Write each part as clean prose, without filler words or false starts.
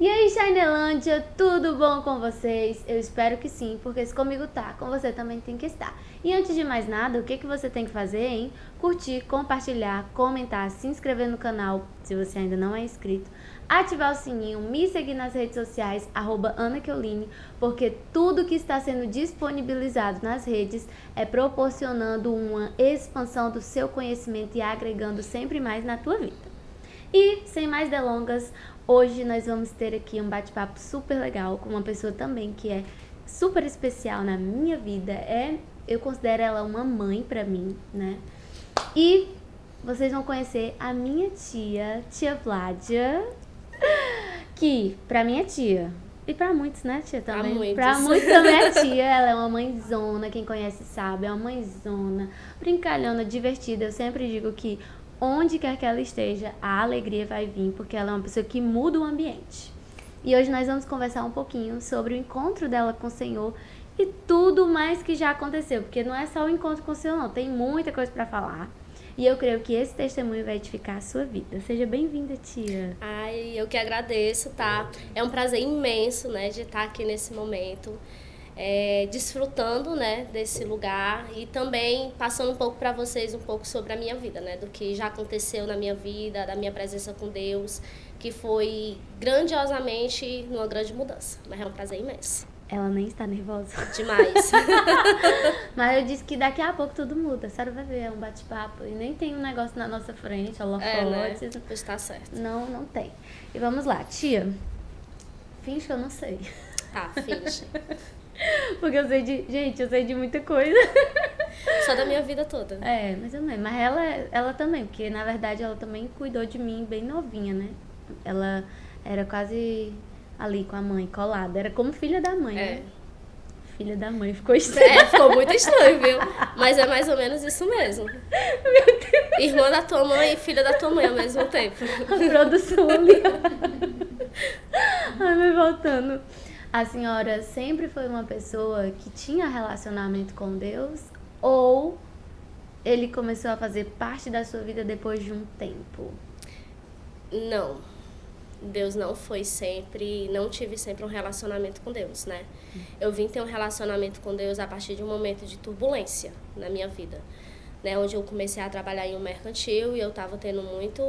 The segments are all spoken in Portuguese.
E aí, Chinelândia, tudo bom com vocês? Eu espero que sim, porque se comigo tá, com você também tem que estar. E antes de mais nada, o que você tem que fazer, hein? Curtir, compartilhar, comentar, se inscrever no canal, se você ainda não é inscrito, ativar o sininho, me seguir nas redes sociais, @AnaKeuline, porque tudo que está sendo disponibilizado nas redes é proporcionando uma expansão do seu conhecimento e agregando sempre mais na tua vida. E, sem mais delongas, hoje nós vamos ter aqui um bate-papo super legal com uma pessoa também que é super especial na minha vida. Eu considero ela uma mãe pra mim, né? E vocês vão conhecer a minha tia Vládia, que pra mim é tia. E pra muitos, né, tia, também? Pra muitos também é tia. Ela é uma mãezona, quem conhece sabe, é uma mãezona, brincalhona, divertida. Eu sempre digo que onde quer que ela esteja, a alegria vai vir, porque ela é uma pessoa que muda o ambiente. E hoje nós vamos conversar um pouquinho sobre o encontro dela com o Senhor e tudo mais que já aconteceu, porque não é só o encontro com o Senhor, não, tem muita coisa pra falar. E eu creio que esse testemunho vai edificar a sua vida. Seja bem-vinda, tia. Ai, eu que agradeço, tá? É um prazer imenso, né, de estar aqui nesse momento, desfrutando, né, desse lugar e também passando um pouco para vocês um pouco sobre a minha vida, né, do que já aconteceu na minha vida, da minha presença com Deus, que foi grandiosamente uma grande mudança. Mas é um prazer imenso. Ela nem está nervosa. Demais. Mas eu disse que daqui a pouco tudo muda. A senhora vai ver, é um bate-papo. E nem tem um negócio na nossa frente, holofotes. Né? Pois tá certo. Não tem. E vamos lá, tia. Finge que eu não sei. Tá, finge. Porque eu sei de... Gente, eu sei de muita coisa. Só da minha vida toda. Mais ou menos. Mas ela também, porque na verdade ela também cuidou de mim bem novinha, né? Ela era quase ali com a mãe, colada. Era como filha da mãe, né? Filha da mãe, ficou estranho. Ficou muito estranho, viu? Mas é mais ou menos isso mesmo. Meu Deus. Irmã da tua mãe e filha da tua mãe ao mesmo tempo. A produção ali. Ai, mas voltando. A senhora sempre foi uma pessoa que tinha relacionamento com Deus? Ou ele começou a fazer parte da sua vida depois de um tempo? Não. Deus não foi sempre, não tive sempre um relacionamento com Deus, né? Eu vim ter um relacionamento com Deus a partir de um momento de turbulência na minha vida, né? Onde eu comecei a trabalhar em um mercantil e eu tava tendo muita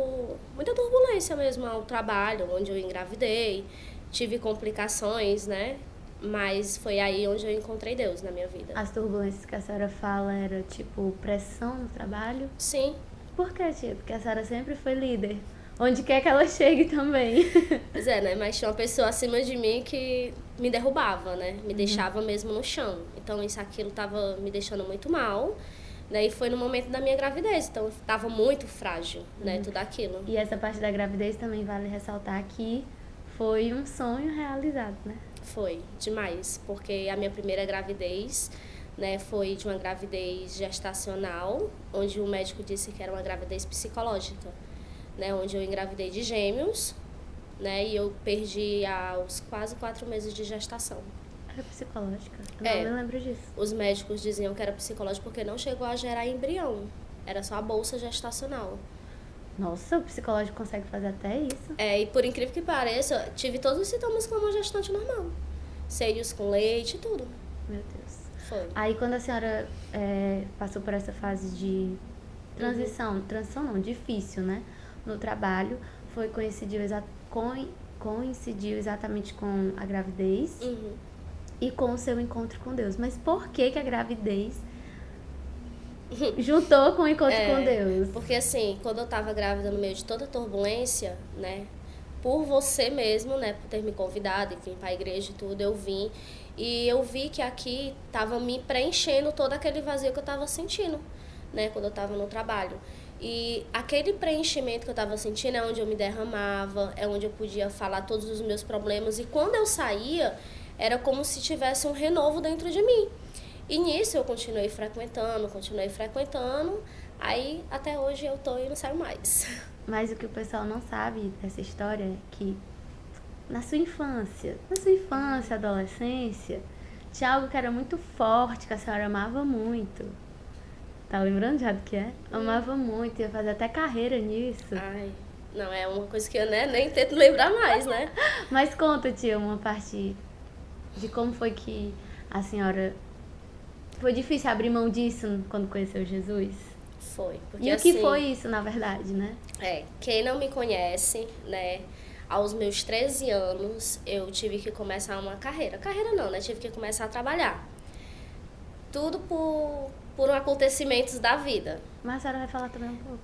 turbulência mesmo ao trabalho, onde eu engravidei, tive complicações, né? Mas foi aí onde eu encontrei Deus na minha vida. As turbulências que a senhora fala era tipo pressão no trabalho? Sim. Por que, tia? Porque a senhora sempre foi líder. Onde quer que ela chegue também. Pois é, né? Mas tinha uma pessoa acima de mim que me derrubava, né? Me deixava mesmo no chão. Então, aquilo tava me deixando muito mal, né? E foi no momento da minha gravidez. Então, eu tava muito frágil, né? Tudo aquilo. E essa parte da gravidez também vale ressaltar que foi um sonho realizado, né? Foi, demais. Porque a minha primeira gravidez, né? Foi de uma gravidez gestacional, onde o médico disse que era uma gravidez psicológica. Né, onde eu engravidei de gêmeos, né, e eu perdi aos quase 4 meses de gestação. Era psicológica? Eu não me lembro disso. Os médicos diziam que era psicológico porque não chegou a gerar embrião. Era só a bolsa gestacional. Nossa, o psicológico consegue fazer até isso? E por incrível que pareça, tive todos os sintomas como uma gestante normal. Seios com leite e tudo. Meu Deus. Foi. Aí quando a senhora passou por essa fase de transição não, difícil, né? No trabalho, coincidiu exatamente com a gravidez e com o seu encontro com Deus. Mas por que a gravidez juntou com o encontro com Deus? Porque assim, quando eu tava grávida no meio de toda a turbulência, né? Por você mesmo, né? Por ter me convidado, enfim, pra igreja e tudo, eu vim. E eu vi que aqui tava me preenchendo todo aquele vazio que eu tava sentindo, né? Quando eu tava no trabalho. E aquele preenchimento que eu estava sentindo é onde eu me derramava, é onde eu podia falar todos os meus problemas. E quando eu saía, era como se tivesse um renovo dentro de mim. E nisso eu continuei frequentando. Aí até hoje eu tô e não saio mais. Mas o que o pessoal não sabe dessa história é que na sua infância, adolescência, tinha algo que era muito forte, que a senhora amava muito. Tá lembrando já do que é? Amava muito, ia fazer até carreira nisso. Ai. Não, é uma coisa que eu, né, nem tento lembrar mais, né? Mas conta, tia, uma parte de como foi que a senhora... Foi difícil abrir mão disso quando conheceu Jesus? Foi, porque E o que assim, foi isso, na verdade, né? quem não me conhece, né, aos meus 13 anos, eu tive que começar uma carreira. Carreira não, né, tive que começar a trabalhar. Tudo por acontecimentos da vida. Mas a senhora vai falar também um pouco.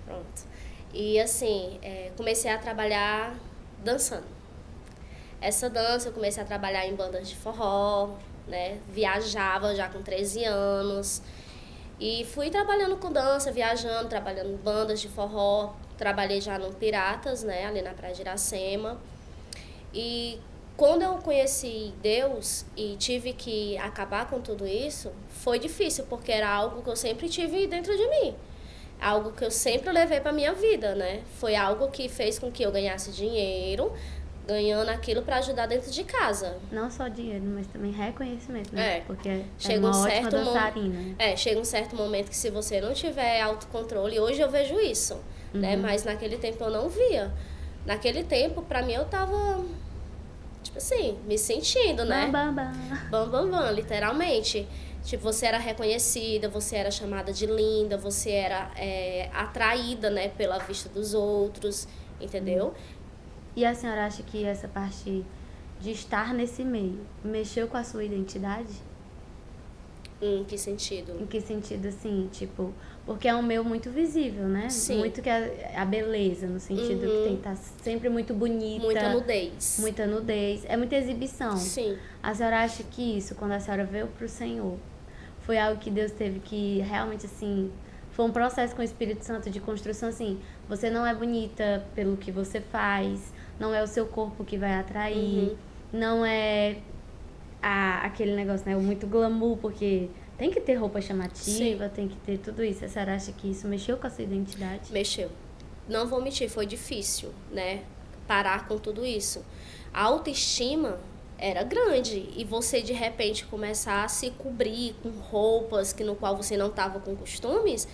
Pronto. E assim, comecei a trabalhar dançando. Essa dança eu comecei a trabalhar em bandas de forró, né? Viajava já com 13 anos. E fui trabalhando com dança, viajando, trabalhando em bandas de forró. Trabalhei já no Piratas, né? Ali na Praia de Iracema. E quando eu conheci Deus e tive que acabar com tudo isso, foi difícil, porque era algo que eu sempre tive dentro de mim. Algo que eu sempre levei para minha vida, né? Foi algo que fez com que eu ganhasse dinheiro, ganhando aquilo para ajudar dentro de casa. Não só dinheiro, mas também reconhecimento, né? Porque é Chega uma um ótima certo dançarina. chega um certo momento que se você não tiver autocontrole, hoje eu vejo isso, né? Mas naquele tempo eu não via. Naquele tempo, para mim, eu tava, tipo assim, me sentindo, né? Bam, bam, bam. Bam, bam, bam, literalmente. Tipo, você era reconhecida, você era chamada de linda, você era atraída, né, pela vista dos outros, entendeu? E a senhora acha que essa parte de estar nesse meio mexeu com a sua identidade? Em que sentido? Em que sentido, assim, tipo... Porque é um meio muito visível, né? Sim. Muito que a beleza, no sentido que tem que estar sempre muito bonita. Muita nudez. Muita nudez. É muita exibição. Sim. A senhora acha que isso, quando a senhora veio pro Senhor, foi algo que Deus teve que realmente, assim... Foi um processo com o Espírito Santo de construção, assim... Você não é bonita pelo que você faz, não é o seu corpo que vai atrair, não é aquele negócio, né? O muito glamour, porque... Tem que ter roupa chamativa, tem que ter tudo isso. A senhora acha que isso mexeu com a sua identidade? Mexeu. Não vou mentir, foi difícil, né? Parar com tudo isso. A autoestima era grande e você de repente começar a se cobrir com roupas no qual você não estava com costumes,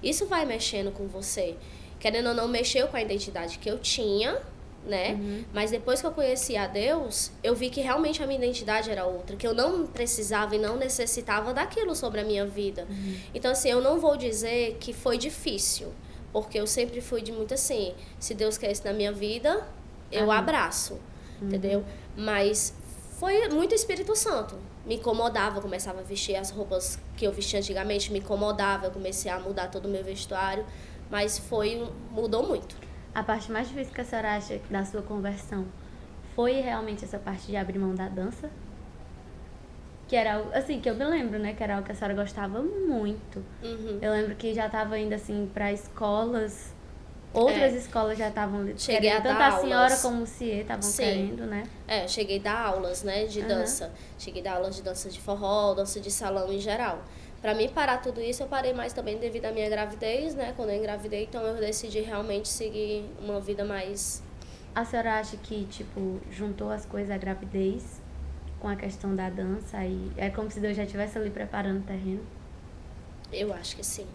isso vai mexendo com você. Querendo ou não, mexeu com a identidade que eu tinha, né? Mas depois que eu conheci a Deus, eu vi que realmente a minha identidade era outra, que eu não precisava e não necessitava daquilo sobre a minha vida. Então, assim, eu não vou dizer que foi difícil, porque eu sempre fui de muito assim, se Deus quer isso na minha vida, eu abraço, entendeu? Mas foi muito Espírito Santo. Me incomodava, eu começava a vestir as roupas que eu vestia antigamente, me incomodava, eu comecei a mudar todo o meu vestuário, mas mudou muito. A parte mais difícil que a senhora acha da sua conversão foi realmente essa parte de abrir mão da dança? Que era algo, assim, que eu me lembro, né? Que era algo que a senhora gostava muito. Eu lembro que já estava indo, assim, para escolas. Outras escolas já estavam Cheguei a tanto dar a senhora aulas. como o CIE estavam querendo, né? Cheguei a dar aulas, né, de dança. Cheguei a dar aulas de dança de forró, dança de salão em geral. Pra mim parar tudo isso, eu parei mais também devido à minha gravidez, né? Quando eu engravidei, então eu decidi realmente seguir uma vida mais... A senhora acha que, tipo, juntou as coisas, a gravidez com a questão da dança e é como se Deus já estivesse ali preparando o terreno? Eu acho que sim.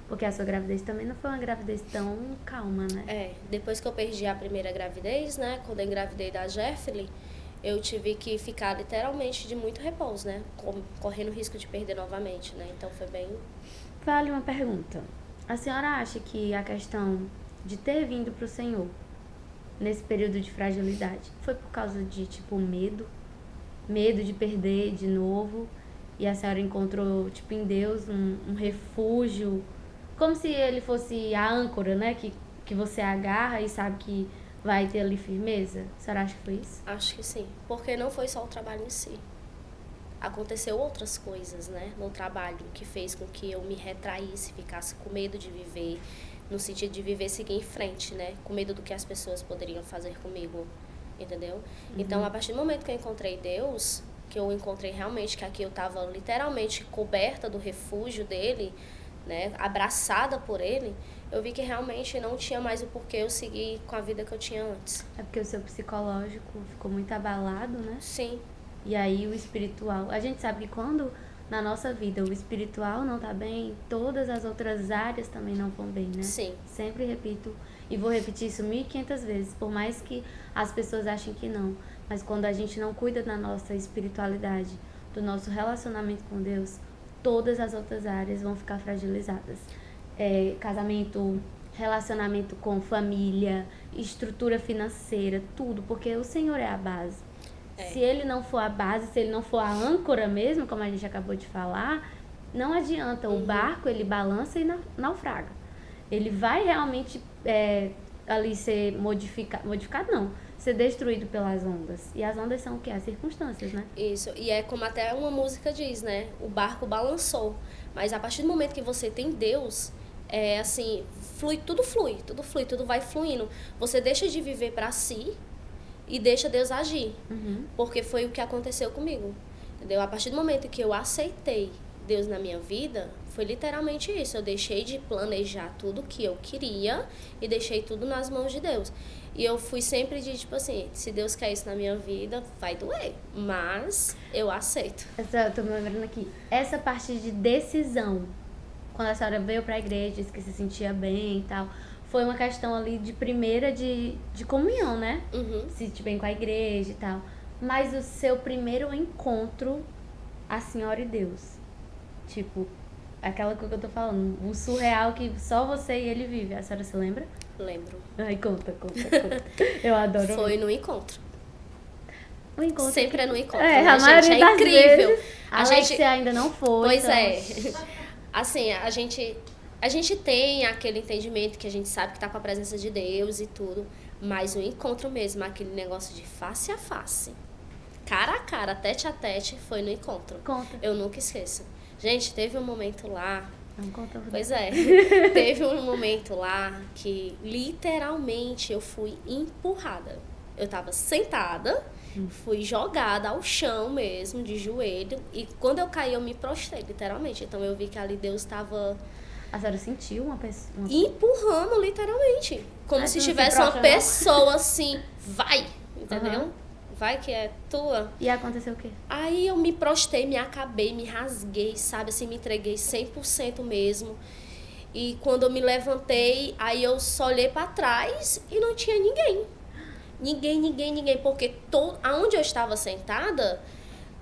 Porque a sua gravidez também não foi uma gravidez tão calma, né? Depois que eu perdi a primeira gravidez, né? Quando eu engravidei da Jeffrey, eu tive que ficar literalmente de muito repouso, né? Correndo risco de perder novamente, né? Então foi bem... Vale uma pergunta. A senhora acha que a questão de ter vindo pro Senhor nesse período de fragilidade foi por causa de, tipo, medo? Medo de perder de novo? E a senhora encontrou, tipo, em Deus um refúgio? Como se ele fosse a âncora, né? Que você agarra e sabe que vai ter ali firmeza? A senhora acha que foi isso? Acho que sim. Porque não foi só o trabalho em si. Aconteceu outras coisas, né? No trabalho, que fez com que eu me retraísse, ficasse com medo de viver, no sentido de viver e seguir em frente, né? Com medo do que as pessoas poderiam fazer comigo, entendeu? Então, a partir do momento que eu encontrei Deus, que eu encontrei realmente que aqui eu estava literalmente coberta do refúgio dele, né? Abraçada por ele, eu vi que realmente não tinha mais o porquê eu seguir com a vida que eu tinha antes. É porque o seu psicológico ficou muito abalado, né? Sim. E aí o espiritual... A gente sabe que quando na nossa vida o espiritual não tá bem, todas as outras áreas também não vão bem, né? Sim. Sempre repito E vou repetir isso 1500 vezes, por mais que as pessoas achem que não. Mas quando a gente não cuida da nossa espiritualidade, do nosso relacionamento com Deus, todas as outras áreas vão ficar fragilizadas. Casamento, relacionamento com família, estrutura financeira, tudo, porque o Senhor é a base. Se Ele não for a base, se Ele não for a âncora mesmo, como a gente acabou de falar, não adianta. O barco, ele balança e naufraga. Ele vai realmente ali ser modificado não, ser destruído pelas ondas. E as ondas são o quê? As circunstâncias, né? Isso, e é como até uma música diz, né? O barco balançou. Mas a partir do momento que você tem Deus, assim, tudo flui, tudo vai fluindo. Você deixa de viver para si e deixa Deus agir. Porque foi o que aconteceu comigo, entendeu? A partir do momento que eu aceitei Deus na minha vida, foi literalmente isso. Eu deixei de planejar tudo que eu queria e deixei tudo nas mãos de Deus. E eu fui sempre de, tipo assim, se Deus quer isso na minha vida, vai doer. Mas eu aceito. Eu tô me lembrando aqui. Essa parte de decisão, quando a senhora veio pra igreja, disse que se sentia bem e tal, foi uma questão ali de primeira de comunhão, né? Se sentir bem com a igreja e tal. Mas o seu primeiro encontro, a senhora e Deus. Tipo, aquela coisa que eu tô falando, o surreal que só você e ele vive. A senhora se lembra? Lembro. Ai, conta. Eu adoro. Foi no encontro. O encontro. Sempre é no encontro, a né, maioria gente? É das incrível. Vezes, a gente ainda não foi. Pois então... Assim, a gente tem aquele entendimento que a gente sabe que tá com a presença de Deus e tudo, mas o encontro mesmo, aquele negócio de face a face, cara a cara, tete a tete, foi no encontro. Conta. Eu nunca esqueço. Gente, teve um momento lá... Não conta. Pois teve um momento lá que literalmente eu fui empurrada. Eu tava sentada, fui jogada ao chão mesmo, de joelho, e quando eu caí eu me prostrei, literalmente. Então eu vi que ali Deus tava... A senhora sentiu uma pessoa... empurrando, literalmente. Como se tivesse uma pessoa assim, vai, entendeu? Vai que é tua. E aconteceu o quê? Aí eu me prostei, me acabei, me rasguei, sabe? Assim, me entreguei 100% mesmo. E quando eu me levantei, aí eu só olhei pra trás e não tinha ninguém. Ninguém. Porque aonde eu estava sentada,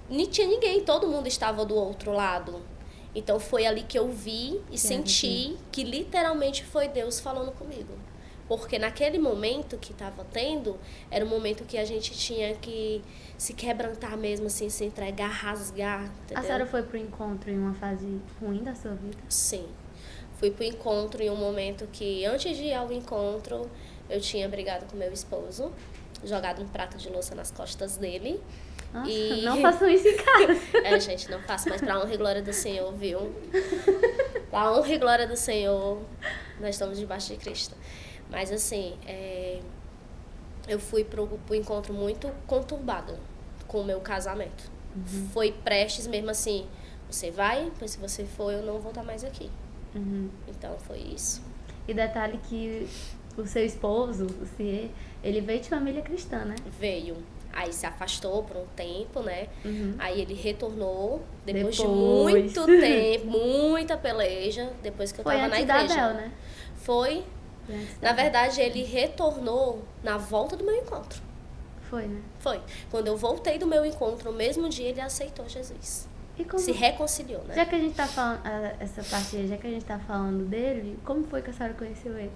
não tinha ninguém. Todo mundo estava do outro lado. Então foi ali que eu vi e senti que literalmente foi Deus falando comigo. Porque naquele momento que estava tendo, era um momento que a gente tinha que se quebrantar mesmo, assim, se entregar, rasgar, entendeu? A senhora foi pro encontro em uma fase ruim da sua vida? Sim. Fui pro encontro em um momento que, antes de ir ao encontro, eu tinha brigado com meu esposo, jogado um prato de louça nas costas dele. Nossa, não façam isso em casa. Gente, não faço, mas pra honra e glória do Senhor, viu? Pra honra e glória do Senhor, nós estamos debaixo de Cristo. Mas assim, eu fui pro encontro muito conturbada com o meu casamento. Foi prestes mesmo assim, você vai, pois se você for, eu não vou estar mais aqui. Então foi isso. E detalhe que o seu esposo, ele veio de família cristã, né? Veio. Aí se afastou por um tempo, né? Aí ele retornou depois de muito tempo, muita peleja, depois que eu tava na igreja. Da Bel, né? Foi. Na verdade, ele retornou na volta do meu encontro. Foi, né? Foi. Quando eu voltei do meu encontro, no mesmo dia, ele aceitou Jesus. E como... Se reconciliou, né? Já que a gente tá falando, essa parte aí, já que a gente tá falando dele, como foi que a senhora conheceu ele?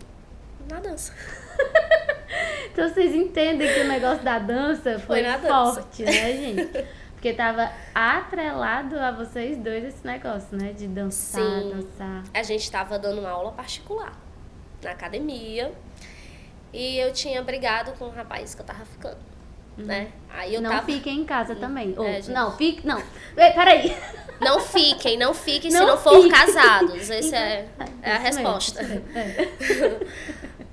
Na dança. Então vocês entendem que o negócio da dança foi forte, né, gente? Porque tava atrelado a vocês dois esse negócio, né? De dançar, dançar. A gente tava dando uma aula particular na academia. E eu tinha brigado com um rapaz que eu tava ficando, né? Aí eu não fiquem em casa também. Não, fique... Não, peraí. Não fiquem se não for casados. Essa é a resposta.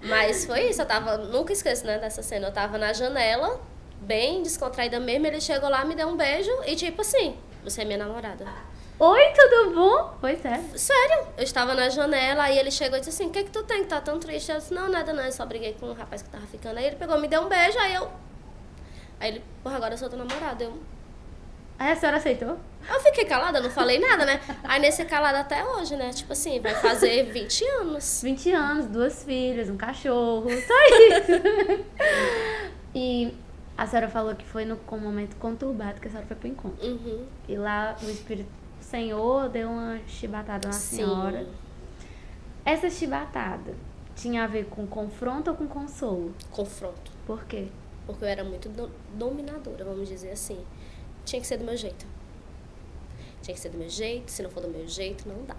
Mas foi isso, nunca esqueço, né, dessa cena. Eu tava na janela, bem descontraída mesmo, ele chegou lá, me deu um beijo e tipo assim, você é minha namorada. Oi, tudo bom? Foi sério? Sério, eu estava na janela, aí ele chegou e disse assim, o que que tu tem, que tá tão triste? Eu disse, não, nada não, eu só briguei com um rapaz que tava ficando. Aí ele pegou, me deu um beijo, aí ele, porra, agora eu sou tua namorada. Aí a senhora aceitou? Eu fiquei calada, não falei nada, né? Aí nesse calada até hoje, né? Tipo assim, vai fazer 20 anos. 20 anos, 2 filhas, um cachorro, só isso. E a senhora falou que foi com um momento conturbado que a senhora foi pro encontro. Uhum. E lá o Espírito do Senhor deu uma chibatada na senhora. Essa chibatada tinha a ver com confronto ou com consolo? Confronto. Por quê? Porque eu era muito dominadora, vamos dizer assim. Tinha que ser do meu jeito. Tinha que ser do meu jeito, se não for do meu jeito, não dá.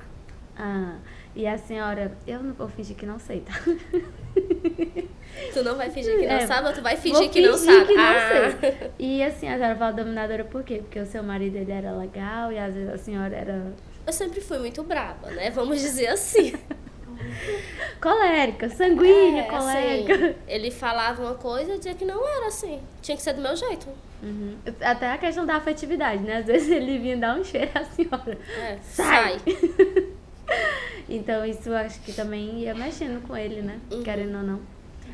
Ah, e a senhora, eu não vou fingir que não sei, tá? Tu não vai fingir que não sabe ou tu vai fingir que não sabe? Que não sei. E assim, a senhora fala dominadora por quê? Porque o seu marido, ele era legal e às vezes a senhora era... Eu sempre fui muito braba, né? Vamos dizer assim. Colérica, sanguínea, colérica. Assim, ele falava uma coisa e dizia que não era assim. Tinha que ser do meu jeito. Uhum. Até a questão da afetividade, né? Às vezes ele vinha dar um cheiro à senhora. Sai! Então isso eu acho que também ia mexendo com ele, né? Querendo ou não.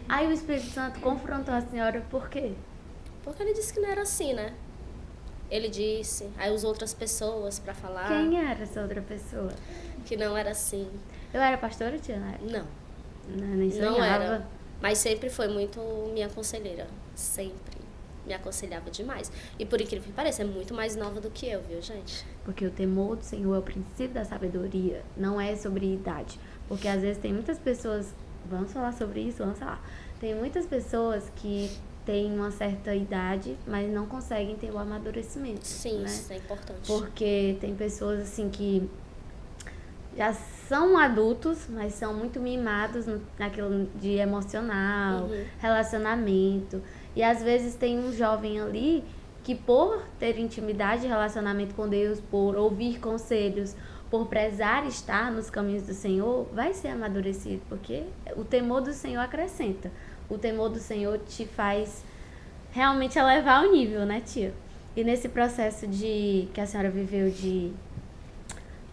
Aí o Espírito Santo confrontou a senhora por quê? Porque ele disse que não era assim, né? Ele disse, aí usou outras pessoas pra falar. Quem era essa outra pessoa? Que não era assim. Eu era pastora, tia Nara? Não. Nem sonhava. Não era. Mas sempre foi muito minha conselheira. Sempre. Me aconselhava demais. E por incrível que pareça, é muito mais nova do que eu, viu, gente? Porque o temor do Senhor é o princípio da sabedoria. Não é sobre idade. Porque às vezes tem muitas pessoas... Vamos falar sobre isso? Vamos falar. Tem muitas pessoas que têm uma certa idade, mas não conseguem ter o amadurecimento. Sim, né? Isso é importante. Porque tem pessoas assim que já são adultos, mas são muito mimados naquilo de emocional, relacionamento. E às vezes tem um jovem ali que por ter intimidade e relacionamento com Deus, por ouvir conselhos, por prezar estar nos caminhos do Senhor, vai ser amadurecido, porque o temor do Senhor acrescenta. O temor do Senhor te faz realmente elevar o nível, né, tia? E nesse processo que a senhora viveu de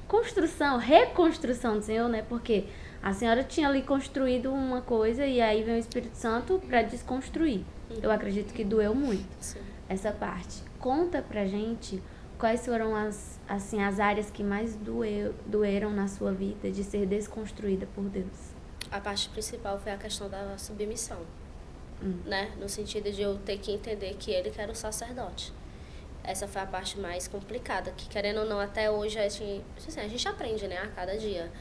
construção, reconstrução do Senhor, né? Porque a senhora tinha ali construído uma coisa e aí vem o Espírito Santo para desconstruir. Eu acredito que doeu muito essa parte. Conta pra gente quais foram as áreas que mais doeram na sua vida de ser desconstruída por Deus. A parte principal foi a questão da submissão, né? No sentido de eu ter que entender que ele era o sacerdote. Essa foi a parte mais complicada, que querendo ou não, até hoje a gente aprende, né, a cada dia.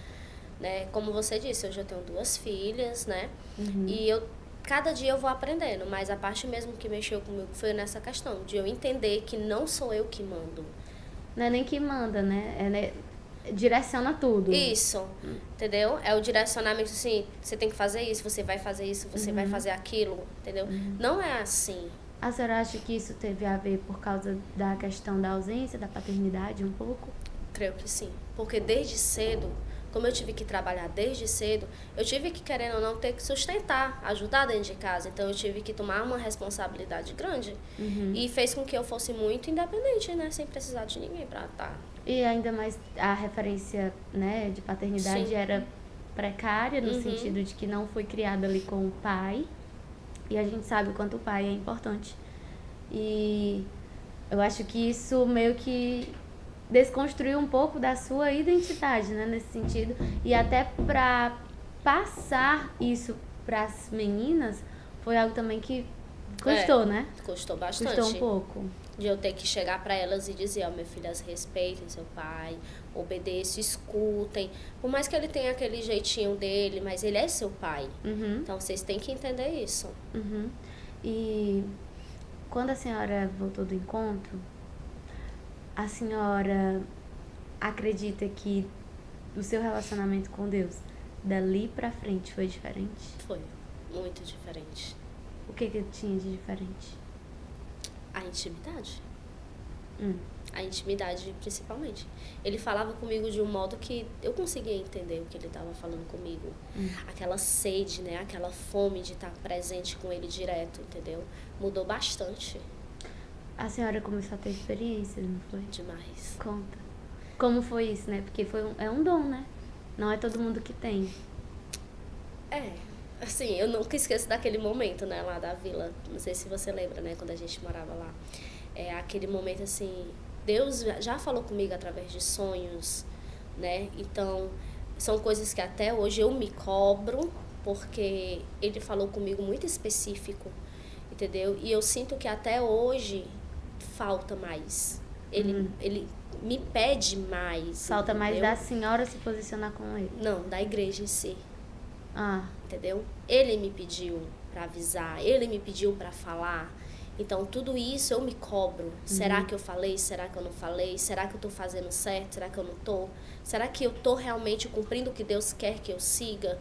Né? Como você disse, hoje eu tenho 2 filhas, né? E cada dia eu vou aprendendo, mas a parte mesmo que mexeu comigo foi nessa questão, de eu entender que não sou eu que mando. Não é nem que manda, né? Direciona tudo. Isso, entendeu? É o direcionamento assim, você tem que fazer isso, você vai fazer isso, você vai fazer aquilo, entendeu? Não é assim. A senhora acha que isso teve a ver por causa da questão da ausência, da paternidade um pouco? Creio que sim, porque desde cedo, como eu tive que trabalhar desde cedo, eu tive que, querendo ou não, ter que sustentar, ajudar dentro de casa. Então, eu tive que tomar uma responsabilidade grande. E fez com que eu fosse muito independente, né? Sem precisar de ninguém pra estar. E ainda mais a referência, né, de paternidade era precária, no sentido de que não foi criada ali com o pai. E a gente sabe o quanto o pai é importante. E eu acho que isso meio que desconstruiu um pouco da sua identidade, né, nesse sentido. E até para passar isso para as meninas foi algo também que custou, né? Custou bastante. Custou um pouco. De eu ter que chegar para elas e dizer, minhas filhas, respeitem seu pai, obedeçam, escutem. Por mais que ele tenha aquele jeitinho dele, mas ele é seu pai. Então, vocês têm que entender isso. E quando a senhora voltou do encontro, a senhora acredita que o seu relacionamento com Deus, dali pra frente, foi diferente? Foi, muito diferente. O que tinha de diferente? A intimidade. A intimidade, principalmente. Ele falava comigo de um modo que eu conseguia entender o que ele estava falando comigo. Aquela sede, né? Aquela fome de estar presente com ele direto, entendeu? Mudou bastante. A senhora começou a ter experiências, não foi? Demais. Conta. Como foi isso, né? Porque é um dom, né? Não é todo mundo que tem. Assim, eu nunca esqueço daquele momento, né, lá da vila. Não sei se você lembra, né, quando a gente morava lá. Aquele momento, assim, Deus já falou comigo através de sonhos, né? Então, são coisas que até hoje eu me cobro, porque ele falou comigo muito específico, entendeu? E eu sinto que até hoje falta mais. Ele me pede mais. Falta mais entendeu? da senhora se posicionar com ele. Não, da igreja em si. Ah, Entendeu? Ele me pediu para avisar, ele me pediu para falar. Então, tudo isso eu me cobro. Será que eu falei? Será que eu não falei? Será que eu tô fazendo certo? Será que eu não tô? Será que eu tô realmente cumprindo o que Deus quer que eu siga?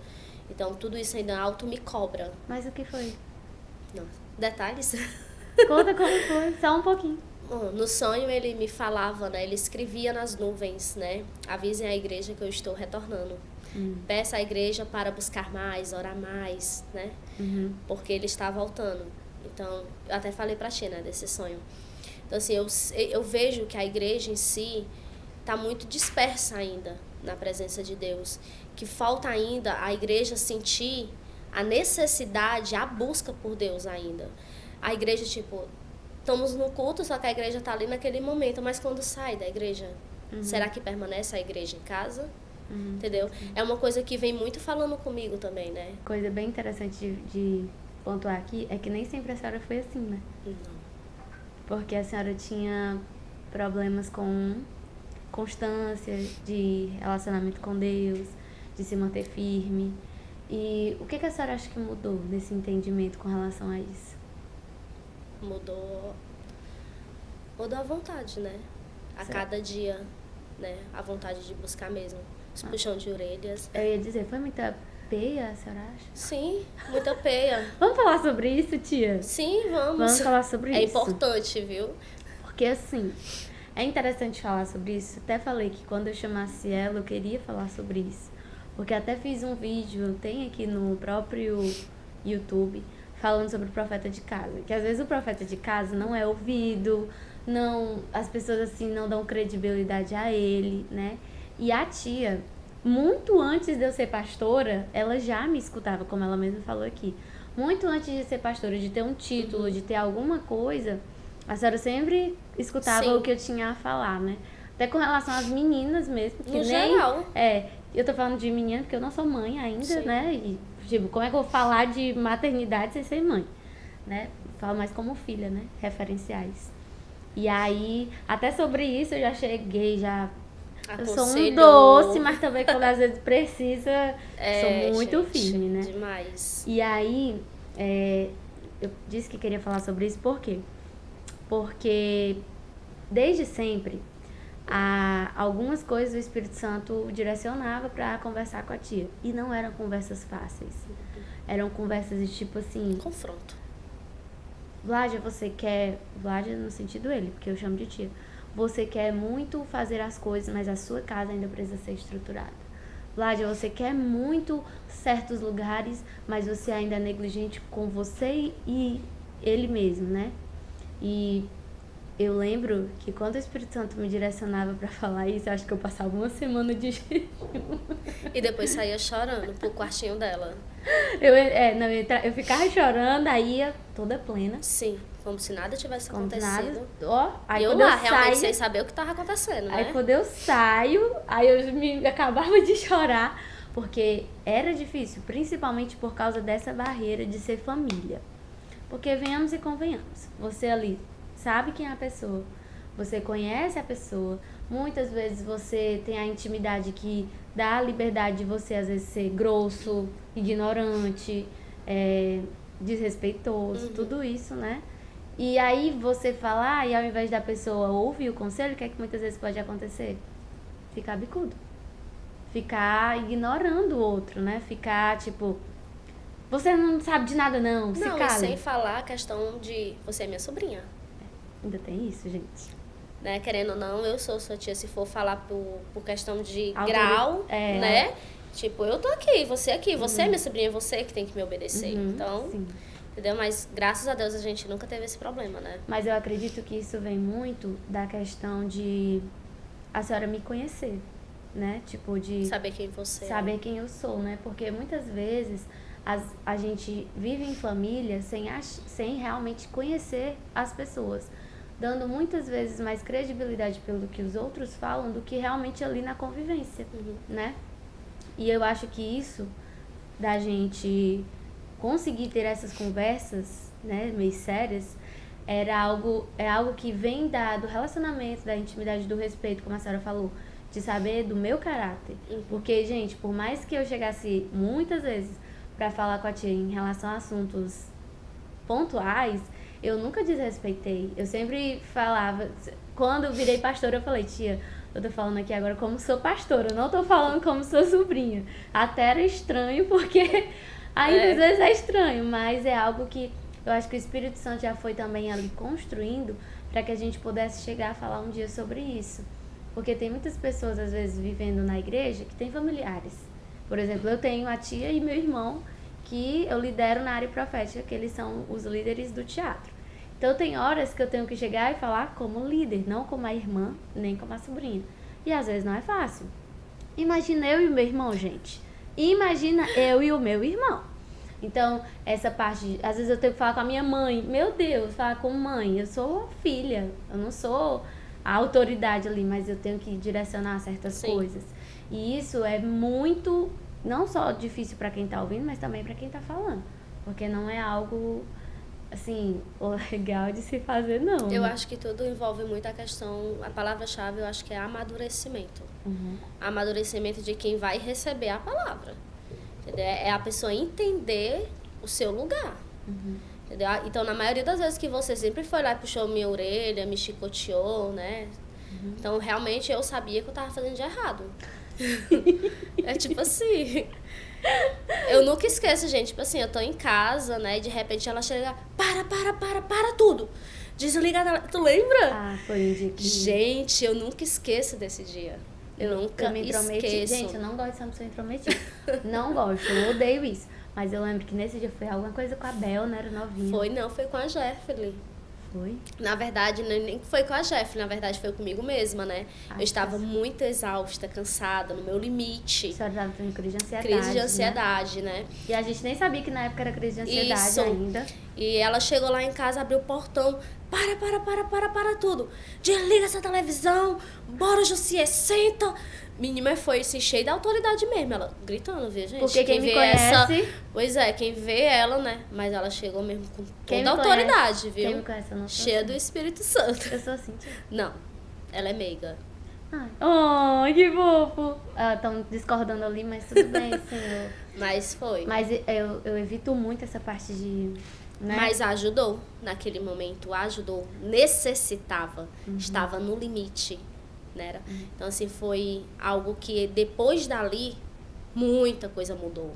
Então, tudo isso ainda alto me cobra. mas o que foi? Não. Detalhes? Conta como foi, só um pouquinho. Bom, no sonho ele me falava, né? Ele escrevia nas nuvens, né? Avisem a igreja que eu estou retornando. Peça à igreja para buscar mais, orar mais, né? Porque ele está voltando. Então, eu até falei pra Tia, né, desse sonho. Então, assim, eu vejo que a igreja em si está muito dispersa ainda na presença de Deus. Que falta ainda a igreja sentir a necessidade, a busca por Deus ainda. A igreja, tipo, estamos no culto, só que a igreja está ali naquele momento. Mas quando sai da igreja, será que permanece a igreja em casa? Entendeu? É uma coisa que vem muito falando comigo também, né? Coisa bem interessante de pontuar aqui é que nem sempre a senhora foi assim, né? Não. Porque a senhora tinha problemas com constância, de relacionamento com Deus, de se manter firme. E o que a senhora acha que mudou nesse entendimento com relação a isso? Mudou a vontade, né? A Certo. cada dia, né? A vontade de buscar mesmo. Os puxão de orelhas. Eu ia dizer, foi muita peia, a senhora acha? Sim, muita peia. Vamos falar sobre isso, tia? Sim, vamos. Vamos falar sobre É isso. importante, viu? Porque assim, é interessante falar sobre isso. Até falei que quando eu chamasse ela, eu queria falar sobre isso. Porque até fiz um vídeo, tem aqui no próprio YouTube, falando sobre o profeta de casa. Que às vezes o profeta de casa não é ouvido, não, as pessoas assim não dão credibilidade a ele, né? E a tia, muito antes de eu ser pastora, ela já me escutava, como ela mesma falou aqui. Muito antes de ser pastora, de ter um título, de ter alguma coisa, a senhora sempre escutava Sim. o que eu tinha a falar, né? Até com relação às meninas mesmo. Que No nem, geral. eu tô falando de menina porque eu não sou mãe ainda, Sim. né? E, tipo, como é que eu vou falar de maternidade sem ser mãe? Né? Falo mais como filha, né? Referenciais. E aí, até sobre isso eu já cheguei, eu sou um Aconselho. doce, mas também quando às vezes precisa, sou muito gente, firme, né? Demais. E aí, eu disse que queria falar sobre isso, por quê? Porque desde sempre, algumas coisas o Espírito Santo direcionava para conversar com a tia. E não eram conversas fáceis. Eram conversas de tipo assim, Confronto. Vládia, você quer... Vládia no sentido ele, porque eu chamo de tia. Você quer muito fazer as coisas, mas a sua casa ainda precisa ser estruturada. Vládia, você quer muito certos lugares, mas você ainda é negligente com você e ele mesmo, né? E eu lembro que quando o Espírito Santo me direcionava pra falar isso, eu acho que eu passava uma semana de jejum. E depois saía chorando pro quartinho dela. Eu ficava chorando, aí ia toda plena. Sim, como se nada tivesse Como se acontecido. nada. Aí E eu quando lá, eu realmente, saio, sem saber o que tava acontecendo, né? Aí quando eu saio, aí eu acabava de chorar, porque era difícil, principalmente por causa dessa barreira de ser família. Porque venhamos e convenhamos, você ali sabe quem é a pessoa, você conhece a pessoa, muitas vezes você tem a intimidade que dá a liberdade de você às vezes ser grosso, ignorante, desrespeitoso, tudo isso, né? E aí você falar, e ao invés da pessoa ouvir o conselho, o que é que muitas vezes pode acontecer? Ficar bicudo. Ficar ignorando o outro, né? Ficar tipo, você não sabe de nada não, se Não, e cala. sem falar a questão de você é minha sobrinha. Ainda tem isso, gente. Né? Querendo ou não, eu sou sua tia, se for falar por questão de Autori- grau, é, né? Tipo, eu tô aqui, você é minha sobrinha, você que tem que me obedecer. Então, Sim. entendeu? Mas graças a Deus a gente nunca teve esse problema, né? Mas eu acredito que isso vem muito da questão de a senhora me conhecer, né? Tipo, de Saber quem você saber quem eu sou, né? Porque muitas vezes a gente vive em família sem realmente conhecer as pessoas. dando muitas vezes mais credibilidade pelo que os outros falam do que realmente ali na convivência, né? E eu acho que isso, da gente conseguir ter essas conversas, né, meio sérias, é algo que vem do relacionamento, da intimidade, do respeito, como a senhora falou, de saber do meu caráter. Porque, gente, por mais que eu chegasse muitas vezes pra falar com a tia em relação a assuntos pontuais, eu nunca desrespeitei. Eu sempre falava, quando eu virei pastora, eu falei, tia, eu tô falando aqui agora como sou pastora, eu não tô falando como sou sobrinha. Até era estranho, porque ainda às vezes é estranho, mas é algo que eu acho que o Espírito Santo já foi também ali construindo para que a gente pudesse chegar a falar um dia sobre isso. Porque tem muitas pessoas, às vezes, vivendo na igreja que têm familiares. Por exemplo, eu tenho a tia e meu irmão que eu lidero na área profética, que eles são os líderes do teatro. Então, tem horas que eu tenho que chegar e falar como líder, não como a irmã, nem como a sobrinha. E às vezes não é fácil. Imagina eu e o meu irmão, gente. Imagina eu e o meu irmão. Então, essa parte, às vezes eu tenho que falar com a minha mãe. Meu Deus, falar com mãe. Eu sou filha, eu não sou a autoridade ali, mas eu tenho que direcionar certas coisas. E isso é muito, não só difícil para quem tá ouvindo, mas também para quem tá falando. Porque não é algo, assim, legal de se fazer, não. Eu acho que tudo envolve muito a questão, a palavra-chave eu acho que é amadurecimento. Amadurecimento de quem vai receber a palavra. Entendeu? É a pessoa entender o seu lugar. Entendeu? Então, na maioria das vezes que você sempre foi lá e puxou minha orelha, me chicoteou, né? Então, realmente, eu sabia que eu tava fazendo de errado. É tipo assim... Eu nunca esqueço, gente. Tipo assim, eu tô em casa, né? E de repente ela chega... Para tudo! Desliga a... Tu lembra? Ah, foi um dia que... Gente, eu nunca esqueço desse dia. Eu nunca me intrometi. esqueço. Gente, eu não gosto de ser uma pessoa intrometida. Não gosto, eu odeio isso. Mas eu lembro que nesse dia foi alguma coisa com a Bel, né? Era novinha. Foi com a Jeffrey. Foi? Na verdade, nem foi com a Jeffrey, na verdade foi comigo mesma, né? Eu estava muito exausta, cansada, no meu limite. A senhora estava tendo crise de ansiedade. Crise de ansiedade, né? E a gente nem sabia que na época era crise de ansiedade ainda. E ela chegou lá em casa, abriu o portão. Para tudo. Desliga essa televisão. Bora, Jossier, senta. Menina foi assim, cheia de autoridade mesmo, ela gritando, viu, gente? Porque quem me conhece... Pois é, quem vê ela, né? Mas ela chegou mesmo com toda a autoridade, viu? Quem me conhece, eu não sou cheia assim. Do Espírito Santo. Eu sou assim, tia. Não, ela é meiga. Ai, que fofo. Estão discordando ali, mas tudo bem, senhor. Mas foi. Mas eu evito muito essa parte de... Né? Mas ajudou, naquele momento, ajudou. Necessitava, estava no limite. Né? Então, assim, foi algo que depois dali, muita coisa mudou.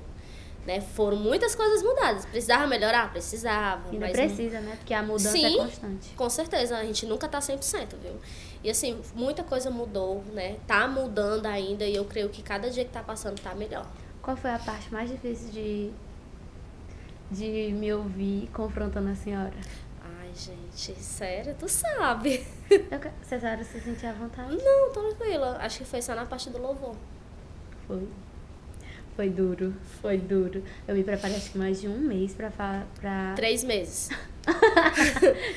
Né? Foram muitas coisas mudadas. Precisava melhorar? Precisava. Ainda mas precisa, né? Porque a mudança é constante. Com certeza. A gente nunca tá 100%, viu? E, assim, muita coisa mudou, né? Tá mudando ainda e eu creio que cada dia que tá passando tá melhor. Qual foi a parte mais difícil de me ouvir confrontando a senhora? Gente, sério, tu sabe. Você sabe se sentir à vontade? Não, tô tranquila. Acho que foi só na parte do louvor. Foi duro. Eu me preparei acho que mais de um mês pra... 3 meses.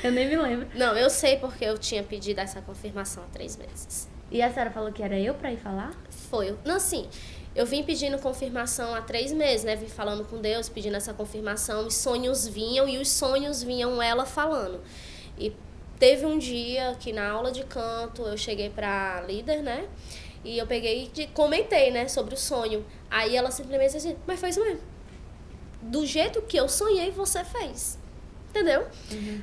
Eu nem me lembro. Não, eu sei porque eu tinha pedido essa confirmação há 3 meses. E a senhora falou que era eu pra ir falar? Foi. Não, assim... Eu vim pedindo confirmação há 3 meses, né? Vim falando com Deus, pedindo essa confirmação. E sonhos vinham ela falando. E teve um dia que na aula de canto eu cheguei pra líder, né? E eu peguei e comentei, né? Sobre o sonho. Aí ela simplesmente disse assim, mas foi isso mesmo. Do jeito que eu sonhei, você fez. Entendeu?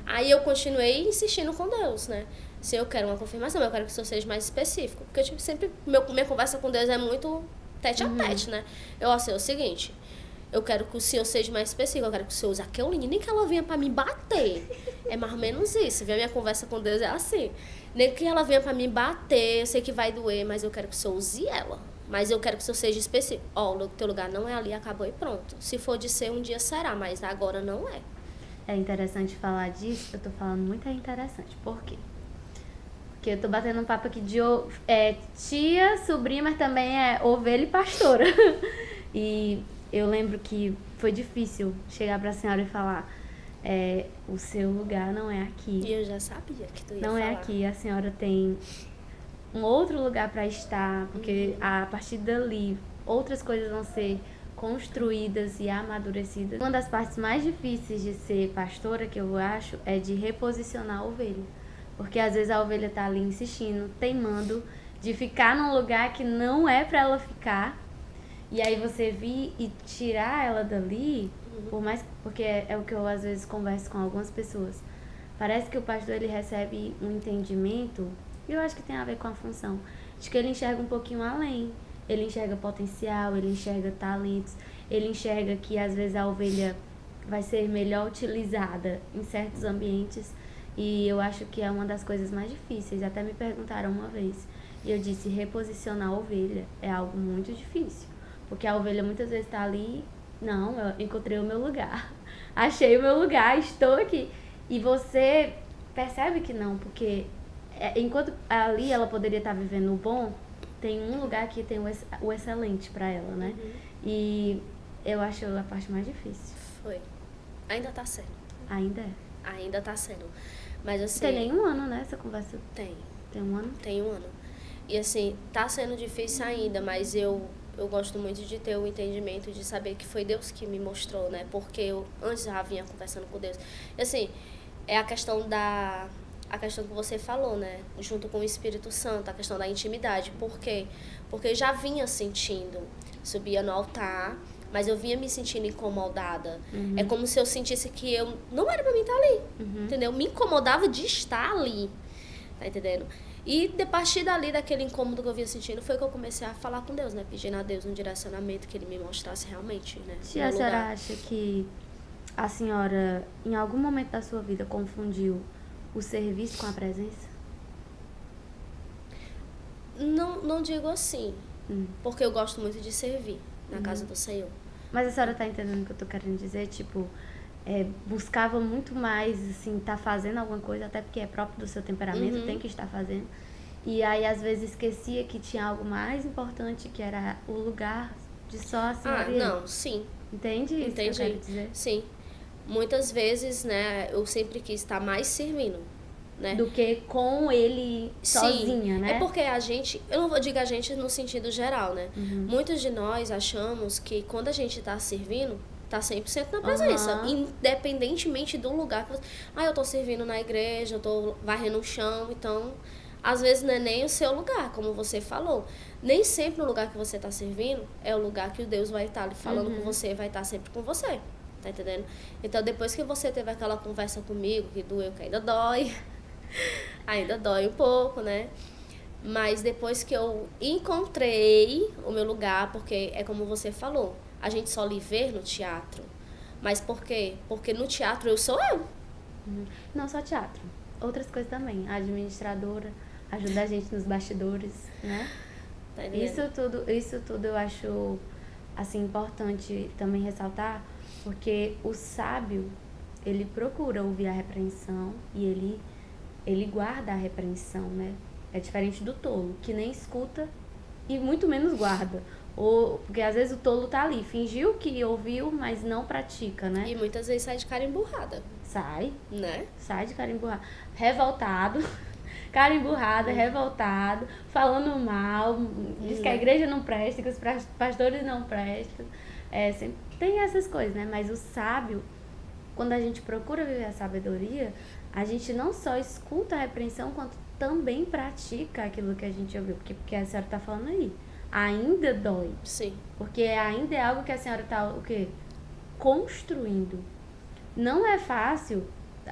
Aí eu continuei insistindo com Deus, né? Se eu quero uma confirmação, eu quero que o Senhor seja mais específico. Porque eu tipo, sempre, minha conversa com Deus é muito... tete a tete, né? É o seguinte, eu quero que o Senhor seja mais específico, eu quero que o Senhor use a Keuline, nem que ela venha pra me bater. É mais ou menos isso, viu? A minha conversa com Deus é assim. Nem que ela venha pra me bater, eu sei que vai doer, mas eu quero que o Senhor use ela. Mas eu quero que o Senhor seja específico. O teu lugar não é ali, acabou e pronto. Se for de ser, um dia será, mas agora não é. É interessante falar disso, eu tô falando muito interessante. Por quê? Porque eu tô batendo um papo aqui de tia, sobrinha, mas também é ovelha e pastora. E eu lembro que foi difícil chegar pra senhora e falar, o seu lugar não é aqui. E eu já sabia que tu ia Não falar. é aqui, a senhora tem um outro lugar para estar, porque a partir dali outras coisas vão ser construídas e amadurecidas. Uma das partes mais difíceis de ser pastora, que eu acho, é de reposicionar a ovelha. Porque às vezes a ovelha tá ali insistindo, teimando, de ficar num lugar que não é para ela ficar. E aí você vir e tirar ela dali, por mais, porque é o que eu às vezes converso com algumas pessoas. Parece que o pastor ele recebe um entendimento, e eu acho que tem a ver com a função, de que ele enxerga um pouquinho além. Ele enxerga potencial, ele enxerga talentos, ele enxerga que às vezes a ovelha vai ser melhor utilizada em certos ambientes. E eu acho que é uma das coisas mais difíceis. Até me perguntaram uma vez, e eu disse, reposicionar a ovelha é algo muito difícil. Porque a ovelha muitas vezes está ali, não, eu encontrei o meu lugar. Achei o meu lugar, estou aqui. E você percebe que não, porque enquanto ali ela poderia estar vivendo o bom, tem um lugar que tem o excelente para ela, né? E eu acho a parte mais difícil. Foi. Ainda tá sendo. Ainda é. Ainda tá sendo. Mas assim... Tem nem um ano, né, essa conversa? Tem. Tem um ano? Tem um ano. E assim, tá sendo difícil ainda, mas eu gosto muito de ter o entendimento de saber que foi Deus que me mostrou, né? Porque eu antes já vinha conversando com Deus. E assim, é a questão que você falou, né? Junto com o Espírito Santo, a questão da intimidade. Por quê? Porque eu já vinha sentindo, subia no altar, mas eu vinha me sentindo incomodada. É como se eu sentisse que eu não era pra mim estar ali, entendeu? Me incomodava de estar ali, tá entendendo? E a partir dali, daquele incômodo que eu vinha sentindo, foi que eu comecei a falar com Deus, né? Pedindo a Deus um direcionamento, que Ele me mostrasse realmente, né? Se a senhora acha que a senhora, em algum momento da sua vida, confundiu o serviço com a presença? Não digo assim, porque eu gosto muito de servir na casa do Senhor. Mas a senhora tá entendendo o que eu tô querendo dizer? Tipo, buscava muito mais, assim, tá fazendo alguma coisa, até porque é próprio do seu temperamento, tem que estar fazendo. E aí, às vezes, esquecia que tinha algo mais importante, que era o lugar de só a senhora. Não, sim. Entende isso que eu quero dizer? Sim. Muitas vezes, né, eu sempre quis estar mais servindo, né? Do que com ele sozinha, Sim, né? é porque a gente, eu não vou dizer a gente no sentido geral, né? Muitos de nós achamos que quando a gente tá servindo, tá 100% na presença, independentemente do lugar que você... eu tô servindo na igreja, eu tô varrendo o chão, então, às vezes não é nem o seu lugar, como você falou. Nem sempre o lugar que você tá servindo é o lugar que o Deus vai estar falando com você, vai estar sempre com você, tá entendendo? Então, depois que você teve aquela conversa comigo, que doeu, que ainda dói, ainda dói um pouco, né? Mas depois que eu encontrei o meu lugar, porque é como você falou, a gente só lhe vê no teatro. Mas por quê? Porque no teatro eu sou eu. Não só teatro, outras coisas também. A administradora ajuda a gente nos bastidores, né? Tá Isso tudo eu acho assim importante também ressaltar, porque o sábio, ele procura ouvir a repreensão e ele guarda a repreensão, né? É diferente do tolo, que nem escuta e muito menos guarda. Porque às vezes o tolo tá ali, fingiu que ouviu, mas não pratica, né? E muitas vezes sai de cara emburrada. Sai, né? Sai de cara emburrada. Revoltado, cara emburrada, revoltado, falando mal, diz que a igreja não presta, que os pastores não prestam. Sempre tem essas coisas, né? Mas o sábio, quando a gente procura viver a sabedoria, a gente não só escuta a repreensão, quanto também pratica aquilo que a gente ouviu. Porque a senhora tá falando aí. Ainda dói. Sim. Porque ainda é algo que a senhora tá, o quê? Construindo. Não é fácil,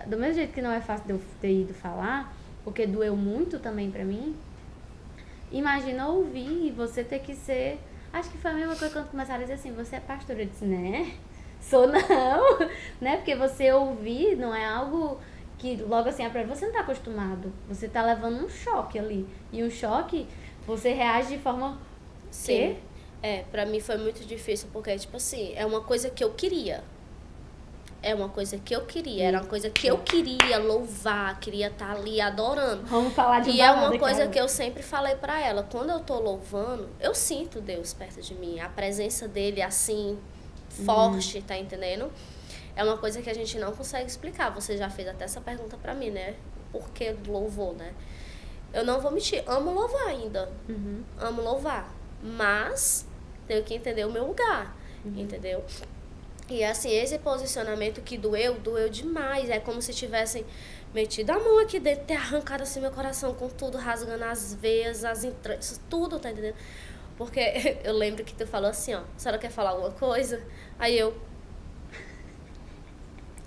do mesmo jeito que não é fácil de eu ter ido falar, porque doeu muito também pra mim. Imagina ouvir e você ter que ser... Acho que foi a mesma coisa quando começaram a dizer assim, você é pastora? Eu disse, né? Sou não, né? Porque você ouvir não é algo que logo assim, você não tá acostumado. Você tá levando um choque ali. E um choque, você reage de forma... Sim. Pra mim foi muito difícil, porque, tipo assim, é uma coisa que eu queria. Era uma coisa que eu queria louvar, queria estar ali adorando. Vamos falar de E é uma coisa que eu sempre falei pra ela, quando eu tô louvando, eu sinto Deus perto de mim, a presença dele assim, forte, tá entendendo? é uma coisa que a gente não consegue explicar. Você já fez até essa pergunta pra mim, né? Por que do louvor, né? Eu não vou mentir, amo louvar ainda. Amo louvar. Mas tenho que entender o meu lugar, entendeu? E assim, esse posicionamento que doeu demais. É como se tivessem metido a mão aqui dentro, ter arrancado assim meu coração com tudo, rasgando as veias, as entranhas, tudo, tá entendendo? Porque eu lembro que tu falou assim, ó, a senhora quer falar alguma coisa? Aí eu...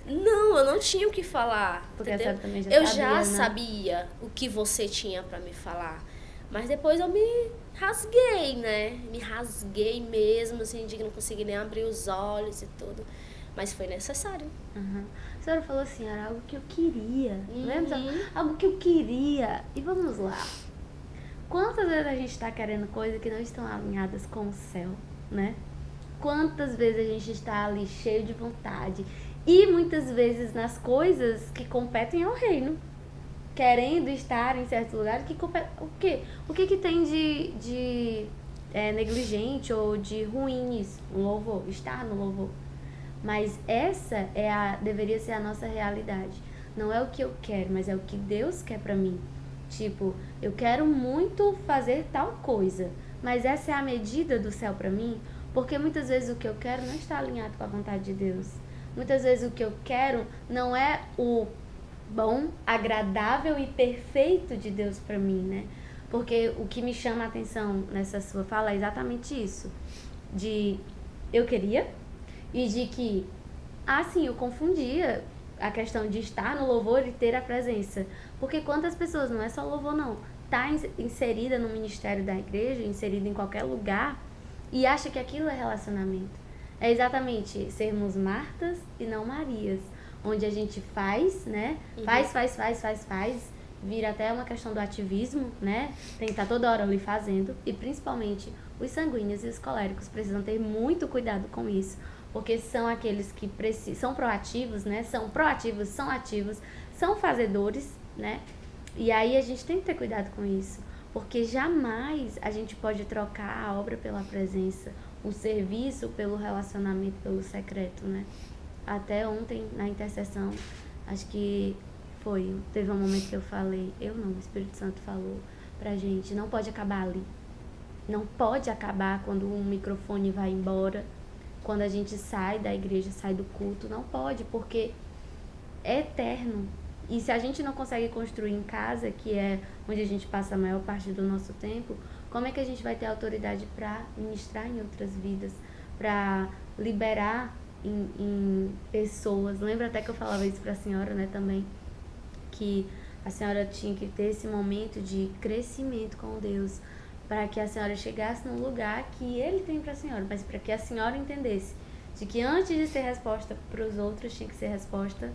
Não, eu não tinha o que falar, Porque entendeu? a senhora também já Eu sabia, já né? sabia o que você tinha pra me falar. Mas depois eu me rasguei, né? Me rasguei mesmo, assim, de que não consegui nem abrir os olhos e tudo. Mas foi necessário. A senhora falou assim, era algo que eu queria. Lembra? Algo que eu queria. E vamos lá. Quantas vezes a gente está querendo coisas que não estão alinhadas com o céu, né? Quantas vezes a gente está ali cheio de vontade e muitas vezes nas coisas que competem ao reino, querendo estar em certos lugares que competem... O que tem de negligente ou de ruim nisso? O louvor, estar no louvor. Mas essa deveria ser a nossa realidade. Não é o que eu quero, mas é o que Deus quer pra mim. Tipo, eu quero muito fazer tal coisa, mas essa é a medida do céu pra mim, porque muitas vezes o que eu quero não está alinhado com a vontade de Deus. Muitas vezes o que eu quero não é o bom, agradável e perfeito de Deus pra mim, né? Porque o que me chama a atenção nessa sua fala é exatamente isso. De eu queria e de que, sim, eu confundia a questão de estar no louvor e ter a presença. Porque quantas pessoas, não é só louvor não, tá inserida no ministério da igreja, inserida em qualquer lugar e acha que aquilo é relacionamento. É exatamente sermos Martas e não Marias, onde a gente faz, né? Faz, vira até uma questão do ativismo, né? Tem que estar toda hora ali fazendo, e principalmente os sanguíneos e os coléricos precisam ter muito cuidado com isso, porque são aqueles que são proativos, né? São proativos, são ativos, são fazedores, né? E aí a gente tem que ter cuidado com isso, porque jamais a gente pode trocar a obra pela presença, o serviço pelo relacionamento, pelo secreto, né? Até ontem, na intercessão, acho que teve um momento que eu falei, o Espírito Santo falou pra gente, não pode acabar ali. Não pode acabar quando um microfone vai embora, quando a gente sai da igreja, sai do culto, não pode, porque é eterno. E se a gente não consegue construir em casa, que é onde a gente passa a maior parte do nosso tempo, como é que a gente vai ter autoridade para ministrar em outras vidas, para liberar em pessoas? Lembra até que eu falava isso para a senhora, né, também, que a senhora tinha que ter esse momento de crescimento com Deus, para que a senhora chegasse num lugar que Ele tem para a senhora, mas para que a senhora entendesse de que antes de ser resposta para os outros, tinha que ser resposta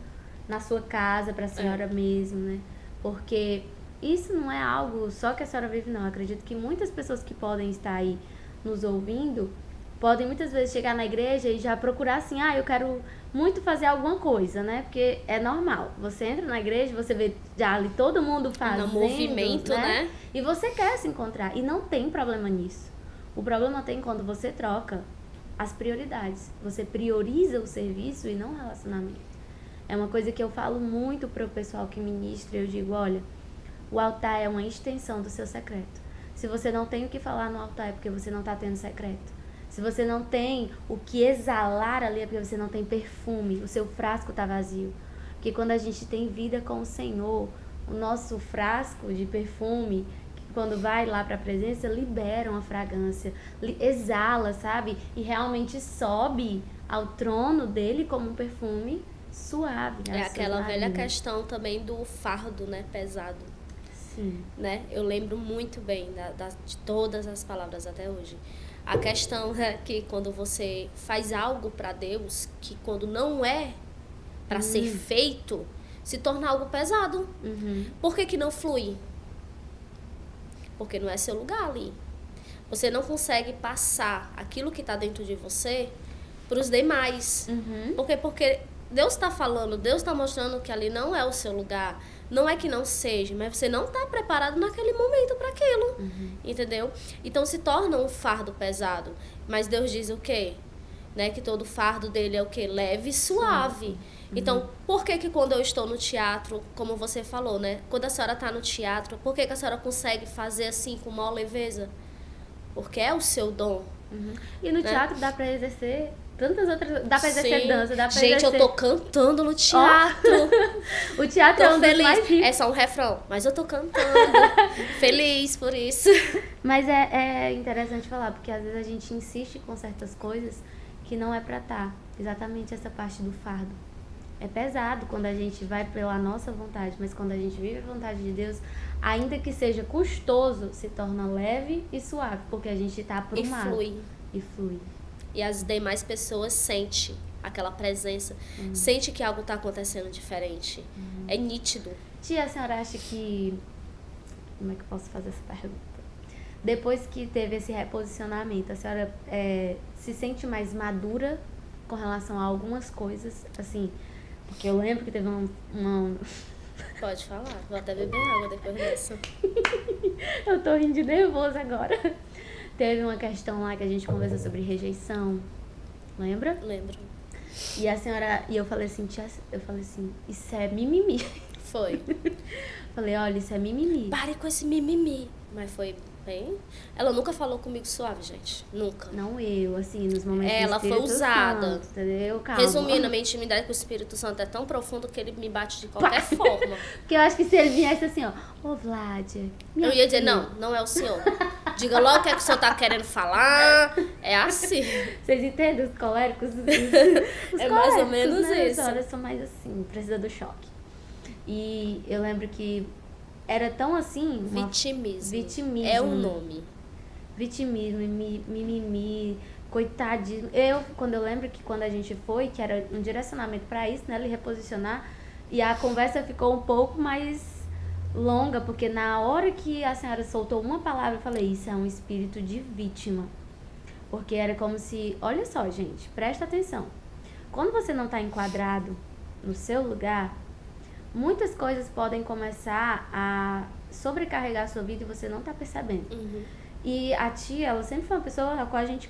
na sua casa, para a senhora mesmo, né? Porque isso não é algo só que a senhora vive, não. Eu acredito que muitas pessoas que podem estar aí nos ouvindo, podem muitas vezes chegar na igreja e já procurar assim, eu quero muito fazer alguma coisa, né? Porque é normal. Você entra na igreja, você vê já ali todo mundo fazendo, no movimento, né? E você quer se encontrar. E não tem problema nisso. O problema tem quando você troca as prioridades. Você prioriza o serviço e não o relacionamento. É uma coisa que eu falo muito para o pessoal que ministra. Eu digo, olha, o altar é uma extensão do seu secreto. Se você não tem o que falar no altar, é porque você não está tendo secreto. Se você não tem o que exalar ali, é porque você não tem perfume. O seu frasco está vazio. Porque quando a gente tem vida com o Senhor, o nosso frasco de perfume, quando vai lá para a presença, libera uma fragrância, exala, sabe? E realmente sobe ao trono dele como um perfume suave. É aquela velha questão também do fardo, né? Pesado. Sim. Né? Eu lembro muito bem de todas as palavras até hoje. A questão é que quando você faz algo para Deus, que quando não é para ser feito, se torna algo pesado. Por que não flui? Porque não é seu lugar ali. Você não consegue passar aquilo que está dentro de você para os demais. Porque Deus está falando, Deus está mostrando que ali não é o seu lugar. Não é que não seja, mas você não está preparado naquele momento para aquilo. Entendeu? Então se torna um fardo pesado. Mas Deus diz o quê? né? Que todo fardo dele é o quê? Leve e suave. Então, por que quando eu estou no teatro, como você falou, né? Quando a senhora está no teatro, por que a senhora consegue fazer assim com maior leveza? Porque é o seu dom. E no teatro dá pra exercer tantas outras... Dá pra exercer dança, dá pra Gente, exercer... eu tô cantando no teatro. O teatro é um dos mais ricos. É só um refrão, mas eu tô cantando. Feliz por isso. Mas é interessante falar, porque às vezes a gente insiste com certas coisas que não é pra estar. Exatamente essa parte do fardo. É pesado quando a gente vai pela nossa vontade, mas quando a gente vive a vontade de Deus, ainda que seja custoso, se torna leve e suave, porque a gente tá aprumado. E flui. E as demais pessoas sentem aquela presença, sente que algo tá acontecendo diferente. É nítido. Tia, a senhora acha que... Como é que eu posso fazer essa pergunta? Depois que teve esse reposicionamento, a senhora se sente mais madura com relação a algumas coisas, assim... Porque eu lembro que teve uma... Pode falar, vou até beber água depois dessa. Eu tô rindo de nervoso agora. Teve uma questão lá que a gente conversou sobre rejeição. Lembra? Lembro. E a senhora... E eu falei assim, tia, isso é mimimi. Foi. Falei, olha, isso é mimimi. Pare com esse mimimi. Mas foi bem... Ela nunca falou comigo suave, gente. Nunca. Não eu, assim, nos momentos ela do Espírito foi usada. Santo, entendeu? Calma. Resumindo, a minha intimidade com o Espírito Santo é tão profunda que ele me bate de qualquer forma. Porque eu acho que se ele viesse assim, ó, ô Vládia, eu ia dizer, não é o senhor. Diga logo o que é que o senhor tá querendo falar. É assim. Vocês entendem os coléricos? Os é mais ou menos né? isso. As senhoras são mais assim, precisa do choque. E eu lembro que era tão assim... Vitimismo. É o nome. Vitimismo, mimimi, coitadismo. Quando eu lembro que quando a gente foi, que era um direcionamento pra isso, né? Ele reposicionar. E a conversa ficou um pouco mais longa, porque na hora que a senhora soltou uma palavra, eu falei, isso é um espírito de vítima. Porque era como se... Olha só, gente, presta atenção. Quando você não tá enquadrado no seu lugar, muitas coisas podem começar a sobrecarregar a sua vida e você não tá percebendo. E a tia, ela sempre foi uma pessoa a qual a gente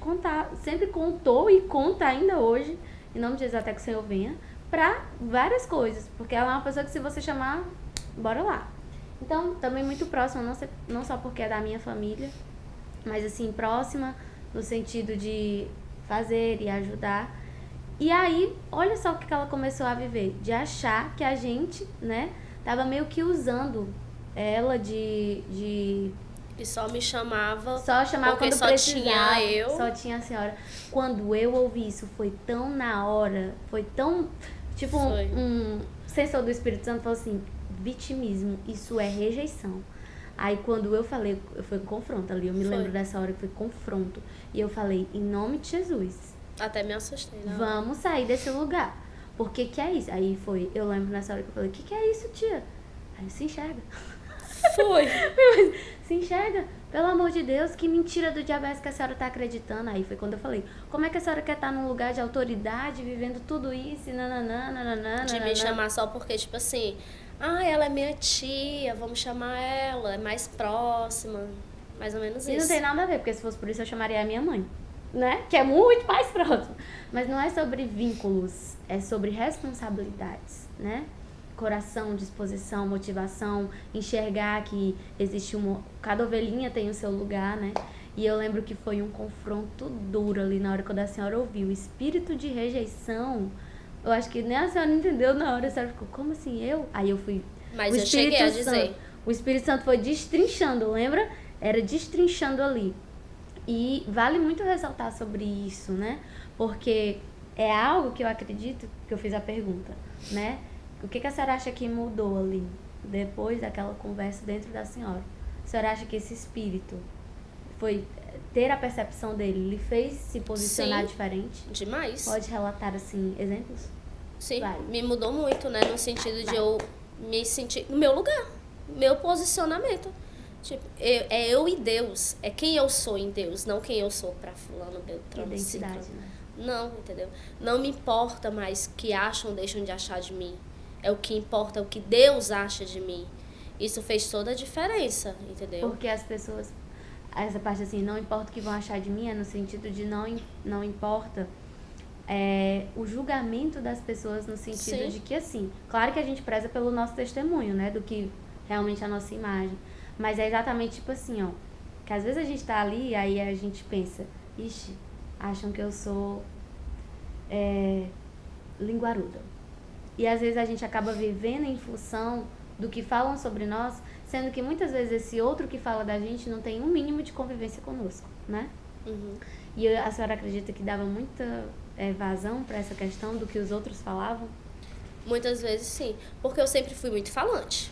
sempre contou e conta ainda hoje, em nome de Jesus, até que o Senhor venha, pra várias coisas. Porque ela é uma pessoa que se você chamar, bora lá. Então, também muito próxima, não só porque é da minha família, mas assim, próxima no sentido de fazer e ajudar. E aí, olha só o que ela começou a viver, de achar que a gente, né, tava meio que usando ela de E só me chamava. Só chamava porque quando só precisava. Tinha eu. Só tinha a senhora. Quando eu ouvi isso, foi tão na hora, foi tão... Tipo, um sensor do Espírito Santo falou assim, vitimismo, isso é rejeição. Aí quando eu falei, foi confronto ali, eu me lembro dessa hora que foi confronto. E eu falei, em nome de Jesus. Até me assustei, né? Vamos sair desse lugar. Porque que é isso? Aí foi, eu lembro nessa hora que eu falei, que é isso, tia? Aí se enxerga. Foi. Se enxerga, pelo amor de Deus, que mentira do diabo é essa que a senhora tá acreditando? Aí foi quando eu falei, como é que a senhora quer estar num lugar de autoridade, vivendo tudo isso, e nananã. De me chamar só porque, tipo assim, ela é minha tia, vamos chamar ela, é mais próxima, mais ou menos e isso. E não tem nada a ver, porque se fosse por isso eu chamaria a minha mãe, né? Que é muito mais próxima. Mas não é sobre vínculos, é sobre responsabilidades, né? Coração, disposição, motivação, enxergar que existe cada ovelhinha tem o seu lugar, né? E eu lembro que foi um confronto duro ali na hora quando a senhora ouviu o espírito de rejeição. Eu acho que nem a senhora entendeu na hora, a senhora ficou, como assim eu? Aí eu fui... Mas eu cheguei a dizer. O Espírito Santo foi destrinchando, lembra? Era destrinchando ali. E vale muito ressaltar sobre isso, né? Porque é algo que eu acredito, que eu fiz a pergunta, né? O que a senhora acha que mudou ali, depois daquela conversa dentro da senhora? A senhora acha que esse espírito foi ter a percepção dele, lhe fez se posicionar diferente? Demais. Pode relatar, assim, exemplos? Sim, me mudou muito, né? No sentido de eu me sentir no meu lugar, meu posicionamento. Tipo, é eu e Deus, é quem eu sou em Deus, não quem eu sou pra fulano, Beltrano, identidade, né? Não, entendeu? Não me importa mais que acham, deixam de achar de mim. É o que importa, é o que Deus acha de mim. Isso fez toda a diferença, entendeu? Porque as pessoas, essa parte assim, não importa o que vão achar de mim, é no sentido de não importa o julgamento das pessoas no sentido Sim. de que, assim, claro que a gente preza pelo nosso testemunho, né? Do que realmente é a nossa imagem. Mas é exatamente tipo assim, ó. Que às vezes a gente tá ali e aí a gente pensa, ixi, acham que eu sou linguaruda. E às vezes a gente acaba vivendo em função do que falam sobre nós, sendo que muitas vezes esse outro que fala da gente não tem um mínimo de convivência conosco, né? Uhum. E a senhora acredita que dava muita vazão para essa questão do que os outros falavam? Muitas vezes sim, porque eu sempre fui muito falante.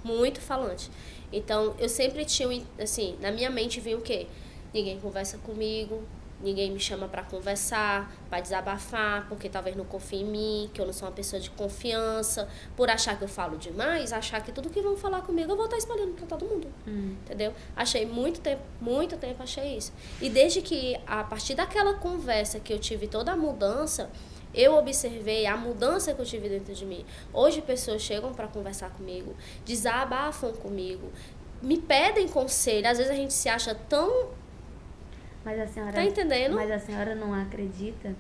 Muito falante. Então, eu sempre tinha, assim, na minha mente vinha o quê? Ninguém conversa comigo, ninguém me chama pra conversar, pra desabafar, porque talvez não confie em mim, que eu não sou uma pessoa de confiança, por achar que eu falo demais, achar que tudo que vão falar comigo eu vou estar espalhando pra todo mundo. Entendeu? Achei muito tempo achei isso. E desde que, a partir daquela conversa que eu tive toda a mudança, eu observei a mudança que eu tive dentro de mim. Hoje pessoas chegam para conversar comigo, desabafam comigo, me pedem conselho. Às vezes a gente se acha tão... Mas a senhora, Tá entendendo? Mas a senhora não acredita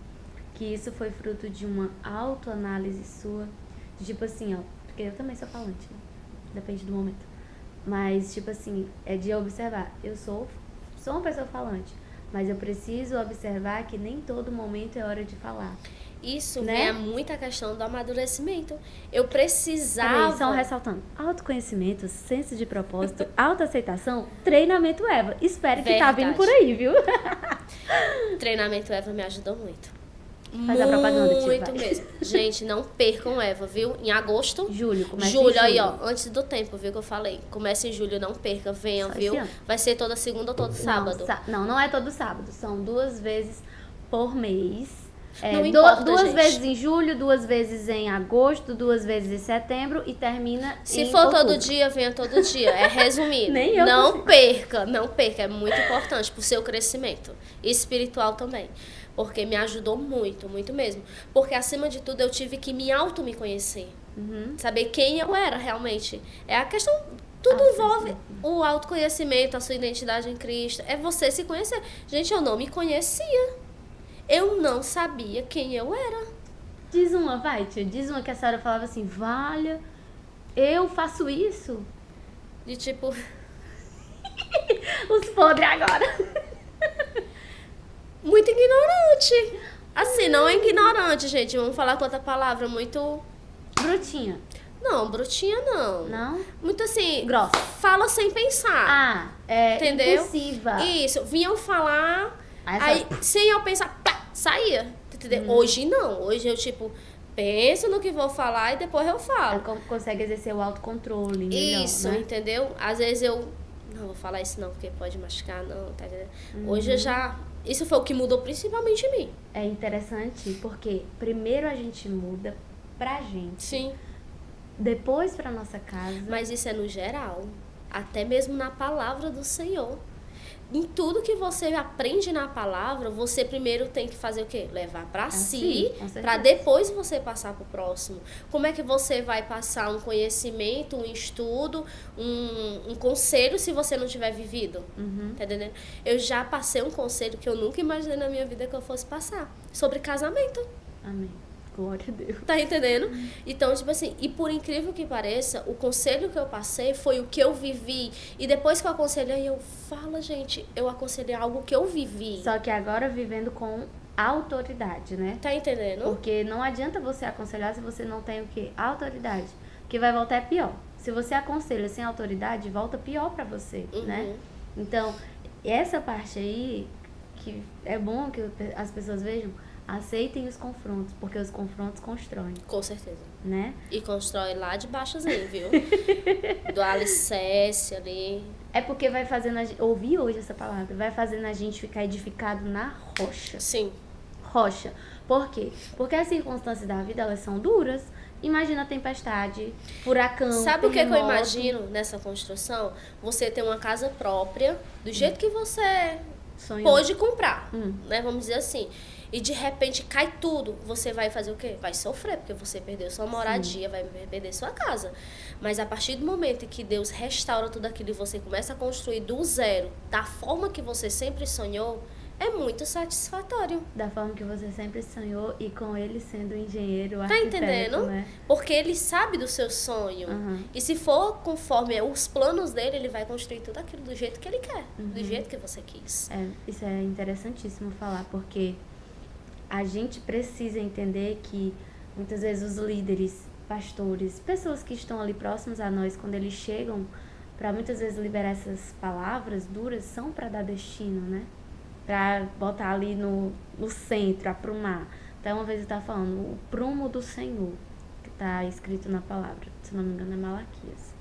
que isso foi fruto de uma autoanálise sua? Tipo assim, ó, porque eu também sou falante, né? Depende do momento. Mas, tipo assim, é de observar. Eu sou uma pessoa falante, mas eu preciso observar que nem todo momento é hora de falar. Isso, né? É muita questão do amadurecimento. Eu precisava... Só ressaltando, autoconhecimento, senso de propósito, autoaceitação, treinamento Eva. Espero que tá vindo por aí, viu? Treinamento Eva me ajudou muito. Faz a propaganda, tia, Muito vai. mesmo. Gente, não percam Eva, viu? Em agosto. Julho, começa em julho. julho. Aí, ó, antes do tempo, viu, que eu falei. Começa em julho, não perca, venham, Só viu? esse ano. Vai ser toda segunda ou todo sábado. Não é todo sábado. São 2 vezes por mês. Não importa, duas gente. vezes em julho, 2 vezes em agosto, 2 vezes em setembro e termina Se em for outubro. todo dia, venha todo dia. É resumido. Nem eu Não consigo. perca, não perca. É muito importante pro seu crescimento. E espiritual também. Porque me ajudou muito, muito mesmo. Porque, acima de tudo, eu tive que me conhecer. Saber quem eu era realmente. É a questão... Tudo envolve o autoconhecimento, a sua identidade em Cristo. É você se conhecer. Gente, eu não me conhecia. Eu não sabia quem eu era. Diz uma, vai, tia. Diz uma que a senhora falava assim, valha, eu faço isso? De tipo... Os podres agora. Muito ignorante. Assim, não é ignorante, gente. Vamos falar com outra palavra. Muito... Brutinha. Não, brutinha não. Não? Muito assim... Grossa. Fala sem pensar. Entendeu? Impulsiva. Isso. Vinham falar... Aí, sem eu pensar... Pá, saía. Entendeu? Hoje não. Hoje eu, tipo... Penso no que vou falar e depois eu falo. ela consegue exercer o autocontrole melhor, Isso, né? entendeu? Às vezes eu... Não, vou falar isso não, porque pode machucar, não, tá entendendo? Hoje eu já... Isso foi o que mudou principalmente em mim. É interessante porque primeiro a gente muda pra gente. Sim. Depois pra nossa casa. Mas isso é no geral. Até mesmo na palavra do Senhor. Em tudo que você aprende na palavra, você primeiro tem que fazer o quê? Levar pra si, com certeza. pra depois você passar pro próximo. Como é que você vai passar um conhecimento, um estudo, um conselho se você não tiver vivido? Tá entendendo? Eu já passei um conselho que eu nunca imaginei na minha vida que eu fosse passar. Sobre casamento. Amém. Glória a Deus. Tá entendendo? Então, tipo assim, e por incrível que pareça, o conselho que eu passei foi o que eu vivi. E depois que eu aconselhei, eu falo, gente, eu aconselhei algo que eu vivi. Só que agora vivendo com autoridade, né? Tá entendendo? Porque não adianta você aconselhar se você não tem o quê? Autoridade. O que vai voltar é pior. Se você aconselha sem autoridade, volta pior pra você, né? Então, essa parte aí, que é bom que as pessoas vejam, aceitem os confrontos, porque os confrontos constroem, Com certeza. né? E constrói lá de baixozinho, viu? Do alicerce ali. É porque vai fazendo a gente, ouvi hoje essa palavra, vai fazendo a gente ficar edificado na rocha. Sim. Rocha. Por quê? Porque as circunstâncias da vida, elas são duras. Imagina a tempestade, furacão, Sabe o que eu terremoto. imagino nessa construção? Você ter uma casa própria, do jeito que você Sonho. pôde comprar, né? Vamos dizer assim. E de repente cai tudo. Você vai fazer o quê? Vai sofrer, porque você perdeu sua moradia, vai perder sua casa. Mas a partir do momento em que Deus restaura tudo aquilo e você começa a construir do zero, da forma que você sempre sonhou, É muito satisfatório. Da forma que você sempre sonhou e com ele sendo engenheiro, Tá arquiteto, entendendo? né? Porque ele sabe do seu sonho. Uhum. E se for conforme os planos dele, ele vai construir tudo aquilo do jeito que ele quer. Do jeito que você quis. Isso é interessantíssimo falar, porque a gente precisa entender que muitas vezes os líderes, pastores, pessoas que estão ali próximos a nós, quando eles chegam para muitas vezes liberar essas palavras duras, são para dar destino, né? Para botar ali no centro, aprumar. Então, uma vez eu estava falando, o prumo do Senhor, que está escrito na palavra, se não me engano é Malaquias.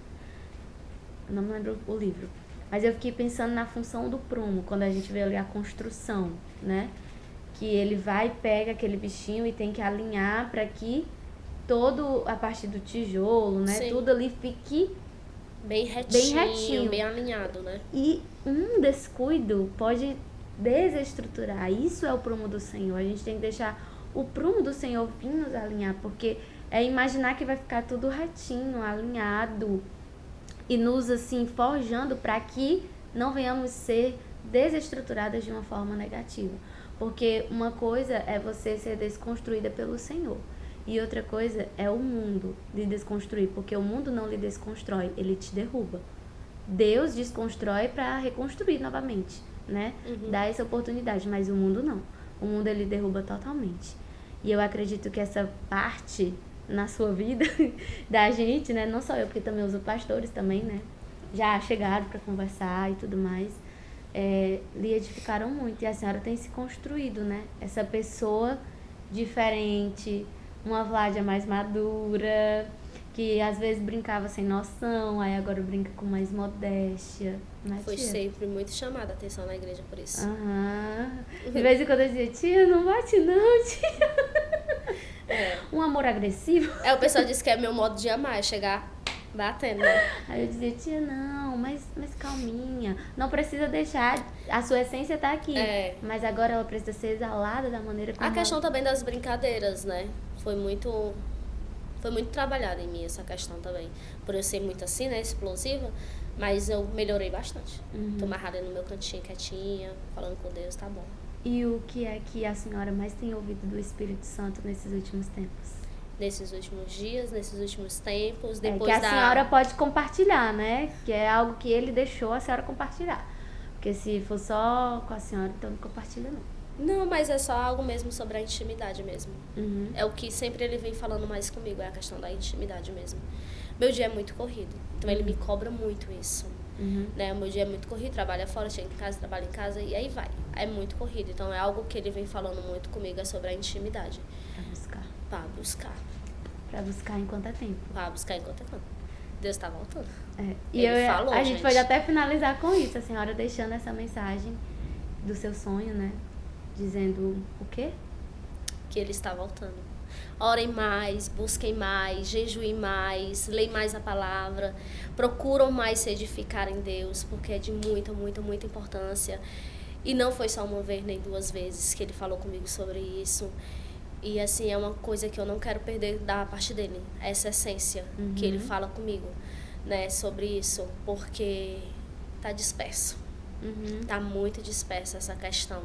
Eu não me lembro o livro. Mas eu fiquei pensando na função do prumo, quando a gente vê ali a construção, né? Que ele vai e pega aquele bichinho e tem que alinhar para que todo a parte do tijolo, né? Sim. Tudo ali fique bem retinho, bem alinhado, né? E um descuido pode desestruturar. Isso é o prumo do Senhor. A gente tem que deixar o prumo do Senhor vir nos alinhar, porque é imaginar que vai ficar tudo retinho, alinhado e nos assim forjando para que não venhamos ser desestruturadas de uma forma negativa. Porque uma coisa é você ser desconstruída pelo Senhor. E outra coisa é o mundo lhe desconstruir, porque o mundo não lhe desconstrói, ele te derruba. Deus desconstrói para reconstruir novamente, né? Dá essa oportunidade, mas o mundo não. O mundo ele derruba totalmente. E eu acredito que essa parte na sua vida da gente, né? Não só eu, porque também os pastores também, né? Já chegaram para conversar e tudo mais. Lhe edificaram muito. E a senhora tem se construído, né? Essa pessoa diferente, uma Vládia mais madura, que às vezes brincava sem noção, aí agora brinca com mais modéstia. Né, Foi tia? sempre muito chamada a atenção na igreja por isso. De vez em quando eu dizia, tia, não bate não, tia. Um amor agressivo. O pessoal disse que é meu modo de amar, é chegar batendo, né? Aí eu dizia, tia, não, mas calminha. Não precisa deixar, a sua essência tá aqui. Mas agora ela precisa ser exalada da maneira como a questão também das brincadeiras, né? Foi muito trabalhada em mim essa questão também. Por eu ser muito assim, né, explosiva, mas eu melhorei bastante. Tô amarrada no meu cantinho, quietinha, falando com Deus, tá bom. E o que é que a senhora mais tem ouvido do Espírito Santo nesses últimos tempos? Nesses últimos dias, nesses últimos tempos, depois que a senhora pode compartilhar, né? Que é algo que ele deixou a senhora compartilhar. Porque se for só com a senhora, então não compartilha não. Não, mas é só algo mesmo sobre a intimidade mesmo. É o que sempre ele vem falando mais comigo, é a questão da intimidade mesmo. Meu dia é muito corrido, então ele me cobra muito isso. Né? O meu dia é muito corrido, trabalha fora, chega em casa, trabalha em casa e aí vai. É muito corrido, então é algo que ele vem falando muito comigo, é sobre a intimidade. Pra buscar enquanto é tempo. Pra buscar enquanto é tempo. Deus tá voltando. E ele falou, a gente pode até finalizar com isso, a senhora deixando essa mensagem do seu sonho, né? Dizendo o quê? Que ele está voltando. Orem mais, busquem mais, jejuem mais, leem mais a palavra, procuram mais se edificar em Deus, porque é de muita, muita, muita importância. E não foi só uma vez nem duas vezes que ele falou comigo sobre isso. E assim, é uma coisa que eu não quero perder da parte dele, essa essência que ele fala comigo, né, sobre isso, porque tá disperso. Tá muito dispersa essa questão.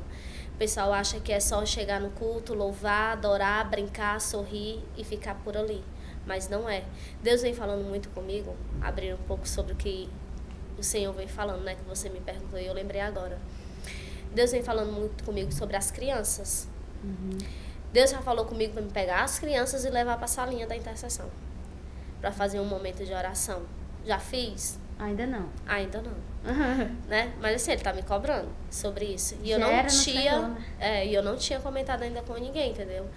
O pessoal acha que é só chegar no culto, louvar, adorar, brincar, sorrir e ficar por ali. Mas não é. Deus vem falando muito comigo, abrindo um pouco sobre o que o Senhor vem falando, né? Que você me perguntou e eu lembrei agora. Deus vem falando muito comigo sobre as crianças. Deus já falou comigo para me pegar as crianças e levar para a salinha da intercessão. Para fazer um momento de oração. Já fiz? Ainda não. Ainda não. Né? Mas assim, ele tá me cobrando sobre isso. E eu não tinha comentado ainda com ninguém, entendeu?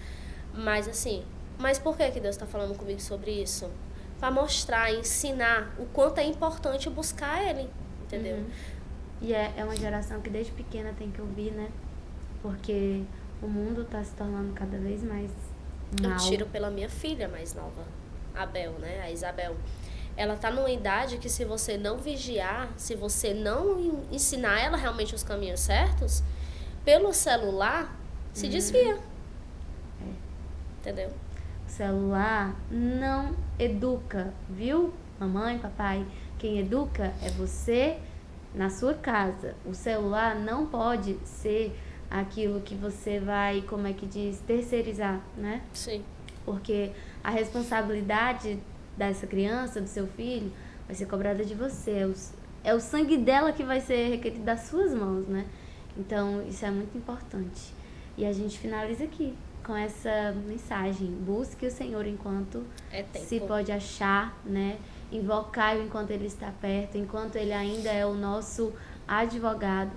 Mas assim, mas por que Deus tá falando comigo sobre isso? Para mostrar, ensinar o quanto é importante buscar ele, entendeu? E é uma geração que desde pequena tem que ouvir, né? Porque o mundo tá se tornando cada vez mais mal. Eu tiro pela minha filha mais nova, Abel, né? A Isabel. Ela tá numa idade que se você não vigiar, se você não ensinar ela realmente os caminhos certos, pelo celular, se desvia. Entendeu? O celular não educa, viu? Mamãe, papai, quem educa é você na sua casa. O celular não pode ser aquilo que você vai, como é que diz, terceirizar, né? Sim. Porque a responsabilidade dessa criança, do seu filho, vai ser cobrada de você. É o sangue dela que vai ser requerido das suas mãos, né? Então, isso é muito importante. E a gente finaliza aqui com essa mensagem. Busque o Senhor enquanto se pode achar, né? Invocai-o enquanto Ele está perto, enquanto Ele ainda é o nosso advogado.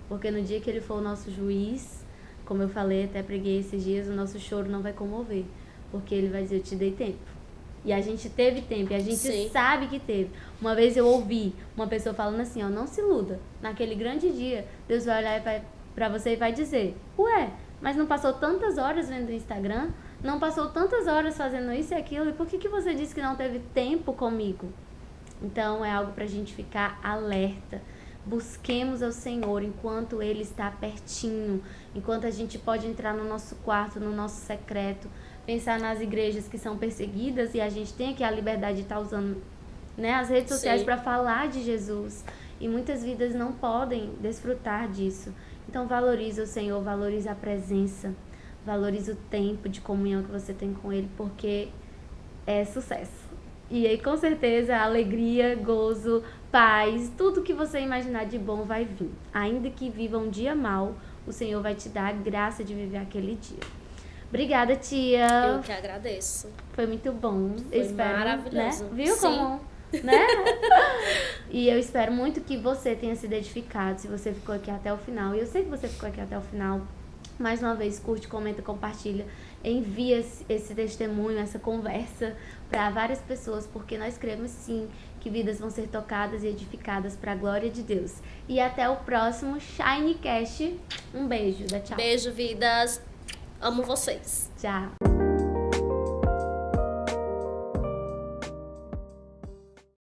Porque no dia que Ele for o nosso juiz, como eu falei, até preguei esses dias, o nosso choro não vai comover. Porque Ele vai dizer, eu te dei tempo. E a gente teve tempo, e a gente Sim. sabe que teve. Uma vez eu ouvi uma pessoa falando assim, ó, não se iluda. Naquele grande dia, Deus vai olhar pra você e vai dizer, ué, mas não passou tantas horas vendo o Instagram? Não passou tantas horas fazendo isso e aquilo? E por que você disse que não teve tempo comigo? Então, é algo pra gente ficar alerta. Busquemos ao Senhor enquanto Ele está pertinho. Enquanto a gente pode entrar no nosso quarto, no nosso secreto. Pensar nas igrejas que são perseguidas e a gente tem aqui a liberdade de estar usando, né, as redes sociais para falar de Jesus. E muitas vidas não podem desfrutar disso. Então valorize o Senhor, valorize a presença, valorize o tempo de comunhão que você tem com Ele, porque é sucesso. E aí com certeza alegria, gozo, paz, tudo que você imaginar de bom vai vir. Ainda que viva um dia mal, o Senhor vai te dar a graça de viver aquele dia. Obrigada, tia. Eu que agradeço. Foi muito bom. Foi espero, maravilhoso. Né? Viu Sim. como, né? E eu espero muito que você tenha sido edificado, se você ficou aqui até o final. E eu sei que você ficou aqui até o final. Mais uma vez, curte, comenta, compartilha. Envia esse testemunho, essa conversa para várias pessoas, porque nós cremos sim que vidas vão ser tocadas e edificadas para a glória de Deus. E até o próximo Shinecast. Um beijo, dá tchau. Beijo, vidas. Amo vocês. Tchau.